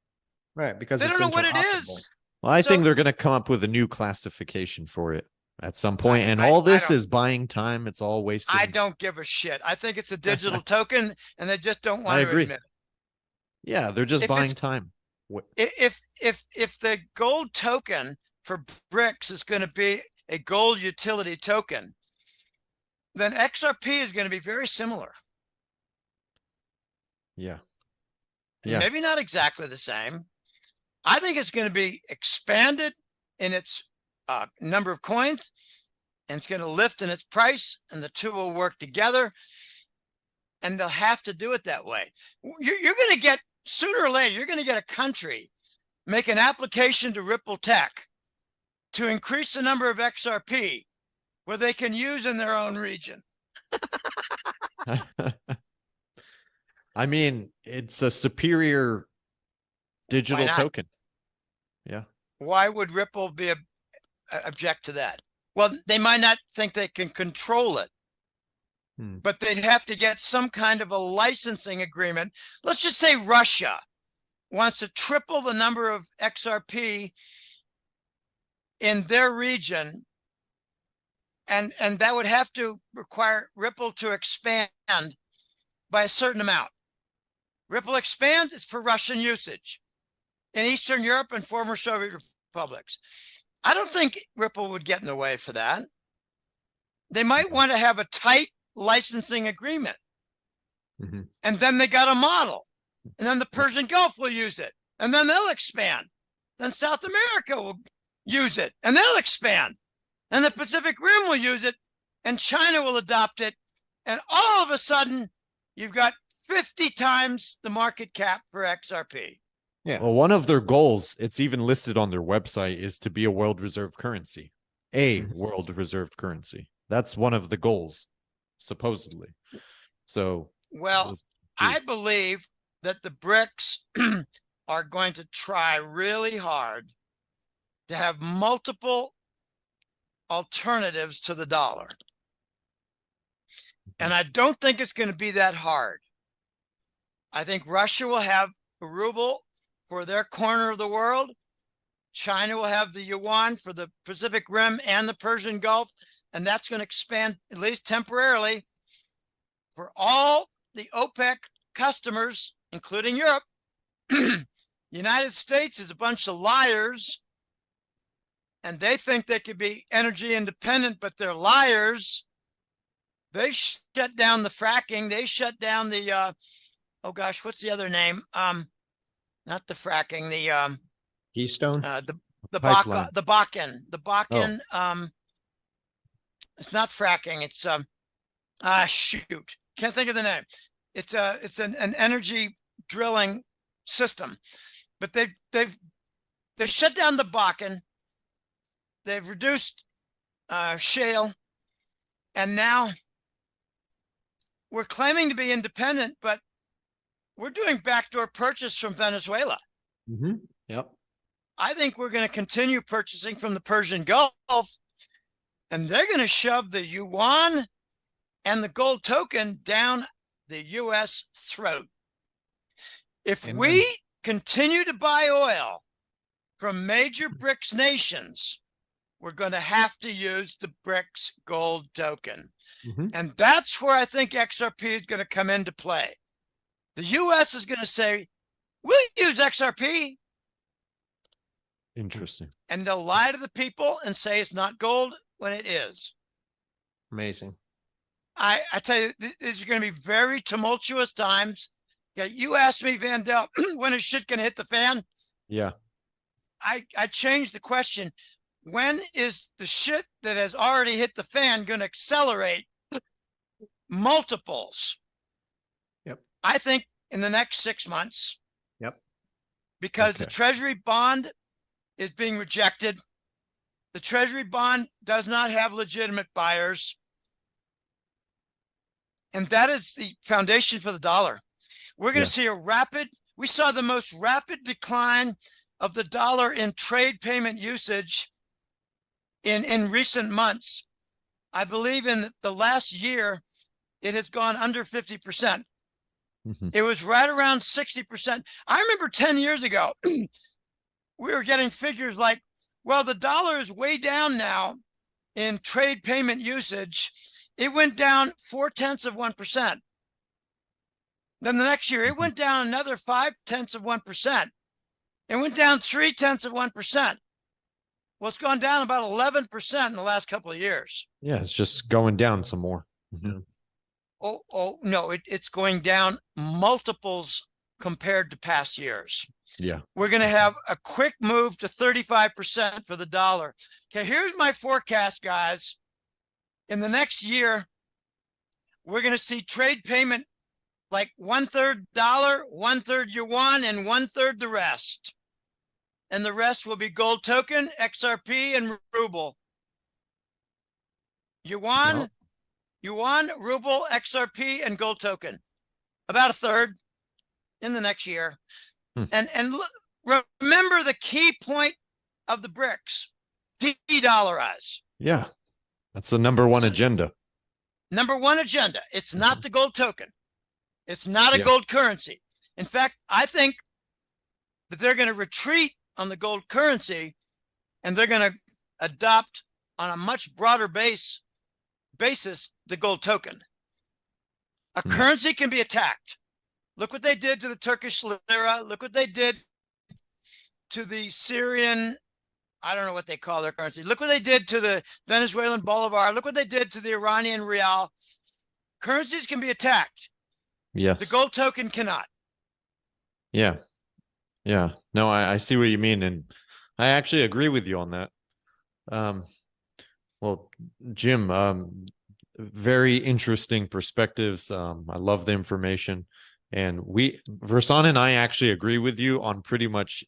Right, because they don't know what it interoperable. is. Well, I So- think they're going to come up with a new classification for it at some point, and all this is buying time. It's all wasting. I don't give a shit. I think it's a digital token, and they just don't want I to agree. admit it. Yeah, they're just If buying it's- time. If the gold token for BRICS is going to be a gold utility token, then XRP is going to be very similar. Yeah. And Yeah. maybe not exactly the same. I think it's going to be expanded in its number of coins, and it's going to lift in its price, and the two will work together, and they'll have to do it that way. You're going to get, sooner or later, you're going to get a country make an application to Ripple Tech to increase the number of XRP where they can use in their own region. I mean, it's a superior digital not? token. Yeah. Why would Ripple be object to that? Well, they might not think they can control it, but they'd have to get some kind of a licensing agreement. Let's just say Russia wants to triple the number of XRP in their region, and that would have to require Ripple to expand by a certain amount. Ripple expands is for Russian usage in Eastern Europe and former Soviet republics. I don't think Ripple would get in the way for that. They might want to have a tight licensing agreement. And then they got a model. And then the Persian Gulf will use it. And then they'll expand. Then South America will use it. And they'll expand. And the Pacific Rim will use it. And China will adopt it. And all of a sudden, you've got 50 times the market cap for XRP. Yeah. Well, one of their goals, it's even listed on their website, is to be a world reserve currency. A world reserve currency. That's one of the goals, supposedly. So, well, I believe that the BRICS are going to try really hard to have multiple alternatives to the dollar. And I don't think it's going to be that hard. I think Russia will have a ruble for their corner of the world. China will have the yuan for the Pacific Rim and the Persian Gulf. And that's going to expand, at least temporarily, for all the OPEC customers, including Europe. United States is a bunch of liars, and they think they could be energy independent, but they're liars. They shut down the fracking. They shut down the, oh gosh, what's the other name? Not the fracking, the Keystone? the Pipeline. Bakken. It's not fracking. It's shoot, can't think of the name. It's an energy drilling system, but they've shut down the Bakken. They've reduced shale, and now we're claiming to be independent, but we're doing backdoor purchase from Venezuela. Yep. I think we're going to continue purchasing from the Persian Gulf, and they're going to shove the yuan and the gold token down the U.S. throat. If we continue to buy oil from major BRICS nations, we're going to have to use the BRICS gold token. Mhm. And that's where I think XRP is going to come into play. The US is going to say, we'll use XRP. Interesting. And they'll lie to the people and say it's not gold when it is. Amazing. I tell you, these are going to be very tumultuous times. Yeah, you asked me, Vandell, when is shit going to hit the fan? Yeah. I changed the question. When is the shit that has already hit the fan going to accelerate multiples? Yep. I think in the next 6 months. Yep. Because the Okay. Treasury bond is being rejected. The Treasury bond does not have legitimate buyers. And that is the foundation for the dollar. We're going to see we saw the most rapid decline of the dollar in trade payment usage in recent months. I believe in the last year, it has gone under 50%. Mhm. It was right around 60%. I remember 10 years ago, we were getting figures like, well, the dollar is way down now in trade payment usage. It went down 0.4%. Then the next year, it went down another 0.5%. It went down 0.3%. Well, it's gone down about 11% in the last couple of years. Yeah, it's just going down some more. Mhm. Oh no, it's going down multiples compared to past years. Yeah. We're going to have a quick move to 35% for the dollar. Okay, here's my forecast, guys. In the next year, we're going to see trade payment like 1/3 dollar, 1/3 yuan, and 1/3 the rest. And the rest will be gold token, XRP, and ruble. Yuan, ruble, XRP, and gold token. About a third in the next year. Hmm. And remember the key point of the BRICS: de-dollarize. Yeah. That's the number one agenda. Number one agenda. It's not the gold token. It's not a Yeah. gold currency. In fact, I think that they're going to retreat on the gold currency, and they're going to adopt on a much broader basis the gold token. A Hmm. currency can be attacked. Look what they did to the Turkish lira. Look what they did to the Syrian, I don't know what they call their currency. Look what they did to the Venezuelan bolivar. Look what they did to the Iranian rial. Currencies can be attacked. Yes. The gold token cannot. Yeah. Yeah. No, I see what you mean. And I actually agree with you on that. Well, Jim, very interesting perspectives. I love the information. And Versan and I actually agree with you on pretty much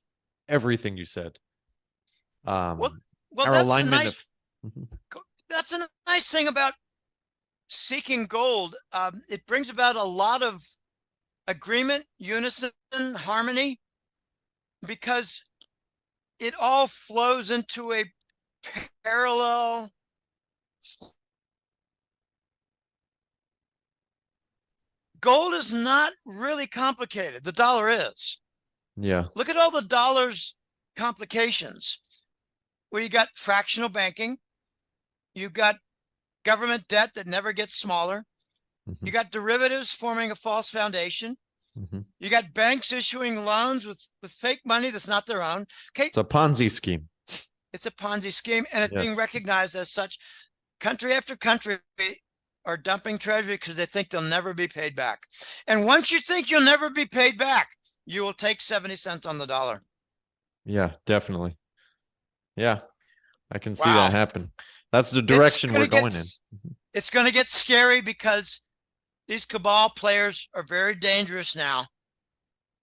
everything you said. Well, our that's alignment that's a nice thing about seeking gold. It brings about a lot of agreement, unison, harmony, because it all flows into a parallel. Gold is not really complicated. The dollar is. Yeah. Look at all the dollar's complications, where you got fractional banking, you've got government debt that never gets smaller, Mhm. you got derivatives forming a false foundation, Mhm. you got banks issuing loans with fake money that's not their own. Okay, It's a Ponzi scheme. it's a Ponzi scheme, and it's being Yes. recognized as such. Country after country are dumping treasury because they think they'll never be paid back. And once you think you'll never be paid back, you will take 70 cents on the dollar. Yeah, definitely. Yeah, I can see Wow. that happen. That's the direction we're going in. It's going to get scary because these cabal players are very dangerous now.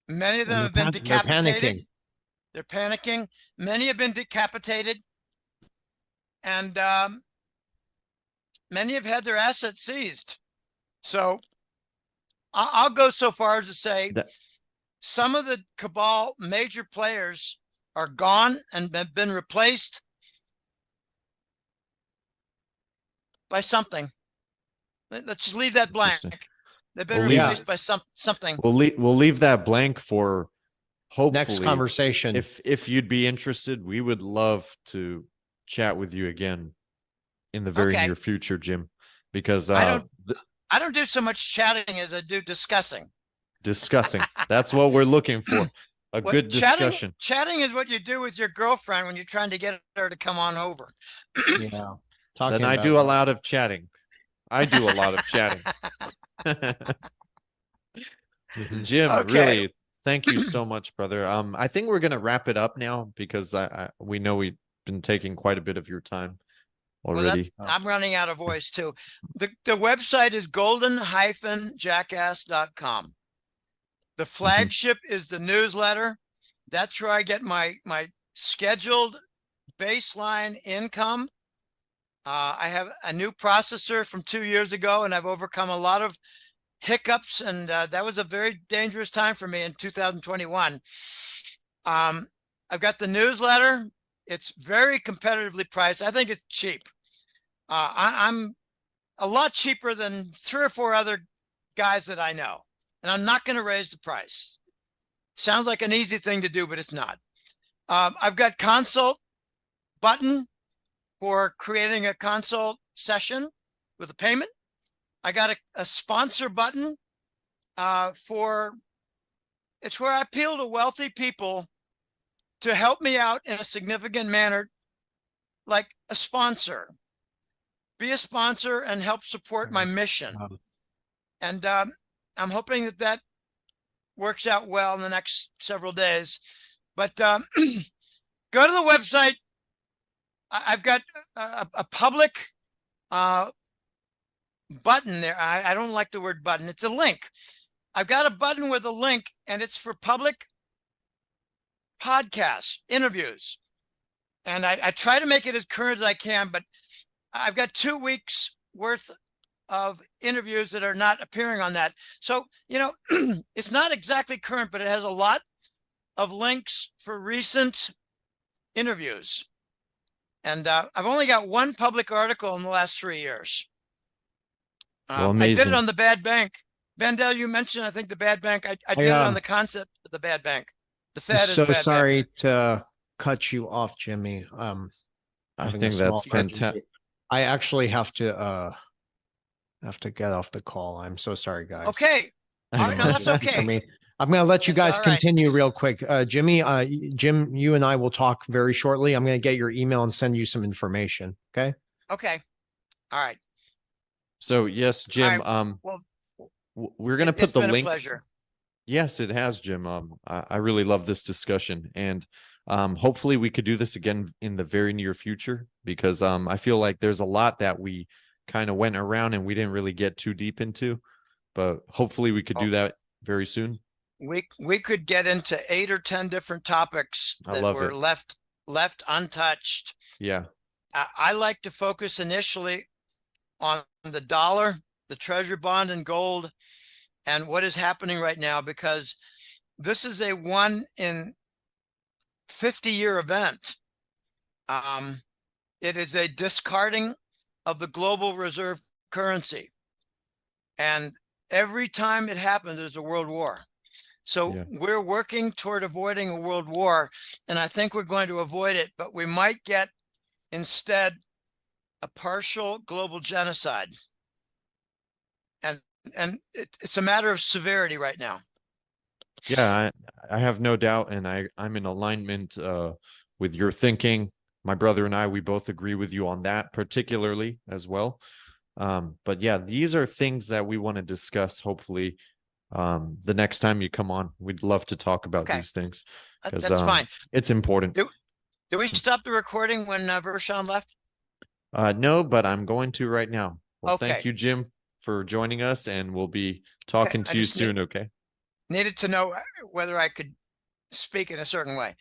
Many of them have been decapitated. They're panicking. Many have been decapitated. And many have had their assets seized. So I'll go so far as to say some of the cabal major players are gone and have been replaced by something. Let's just leave that blank. They've been replaced by something. We'll leave that blank for hopefully next conversation. If you'd be interested, we would love to chat with you again in the very Okay. near future, Jim, because I don't do so much chatting as I do discussing. discussing. That's what we're looking for. A What good discussion. chatting is what you do with your girlfriend when you're trying to get her to come on over. Yeah. Talking Then I about do a that. lot of chatting. I do a lot of chatting. Jim, Okay. really, thank you so much, brother. I think we're gonna wrap it up now because we know we've been taking quite a bit of your time Well, already. I'm running out of voice too. The website is golden-jackass.com. The flagship is the newsletter. That's where I get my scheduled baseline income. I have a new processor from 2 years ago, and I've overcome a lot of hiccups, and that was a very dangerous time for me in 2021. I've got the newsletter. It's very competitively priced. I think it's cheap. I'm a lot cheaper than 3 or 4 other guys that I know, and I'm not going to raise the price. Sounds like an easy thing to do, but it's not. I've got consult button for creating a consult session with a payment. I got a sponsor button for, it's where I appeal to wealthy people to help me out in a significant manner, like a sponsor. Be a sponsor and help support my mission. And I'm hoping that that works out well in the next several days. But go to the website. I've got a public button there. I don't like the word button. It's a link. I've got a button with a link, and it's for public podcasts, interviews. And I try to make it as current as I can, but I've got 2 weeks worth of interviews that are not appearing on that. So, you know, it's not exactly current, but it has a lot of links for recent interviews. And I've only got 1 public article in the last 3 years. Well, I did it amazing. on the bad bank. Bandel, you mentioned, I think, the bad bank. I did it on the concept of the bad bank. The Fed is So a bad bank. sorry to cut you off, Jimmy. I Having a think small that's fantastic. emergency. I actually have to get off the call. I'm so sorry, guys. Okay. All right, no, that's okay. I'm going to let you That's guys all right. continue real quick. Jimmy, Jim, you and I will talk very shortly. I'm going to get your email and send you some information. Okay. Okay. All right. So yes, Jim. Well, We're gonna put it's the been links. a pleasure. Yes, it has, Jim. I really love this discussion, and hopefully we could do this again in the very near future because I feel like there's a lot that we kind of went around and we didn't really get too deep into, but hopefully we could do that very soon. We could get into 8 or 10 different topics that were left untouched. Yeah. I like to focus initially on the dollar, the treasury bond, and gold, and what is happening right now, because this is a 1 in 50-year event. It is a discarding of the global reserve currency, and every time it happens, there's a world war. So we're working toward avoiding a world war, and I think we're going to avoid it, but we might get instead a partial global genocide. And it's a matter of severity right now. Yeah, I have no doubt, and I'm in alignment with your thinking. My brother and I, we both agree with you on that particularly as well. But yeah, these are things that we want to discuss. Hopefully, the next time you come on, we'd love to talk about these things. That's fine. It's important. Did we stop the recording when Vershawn left? No, but I'm going to right now. Well, Okay. Thank you, Jim, for joining us, and we'll be talking to you soon. Okay. Needed to know whether I could speak in a certain way.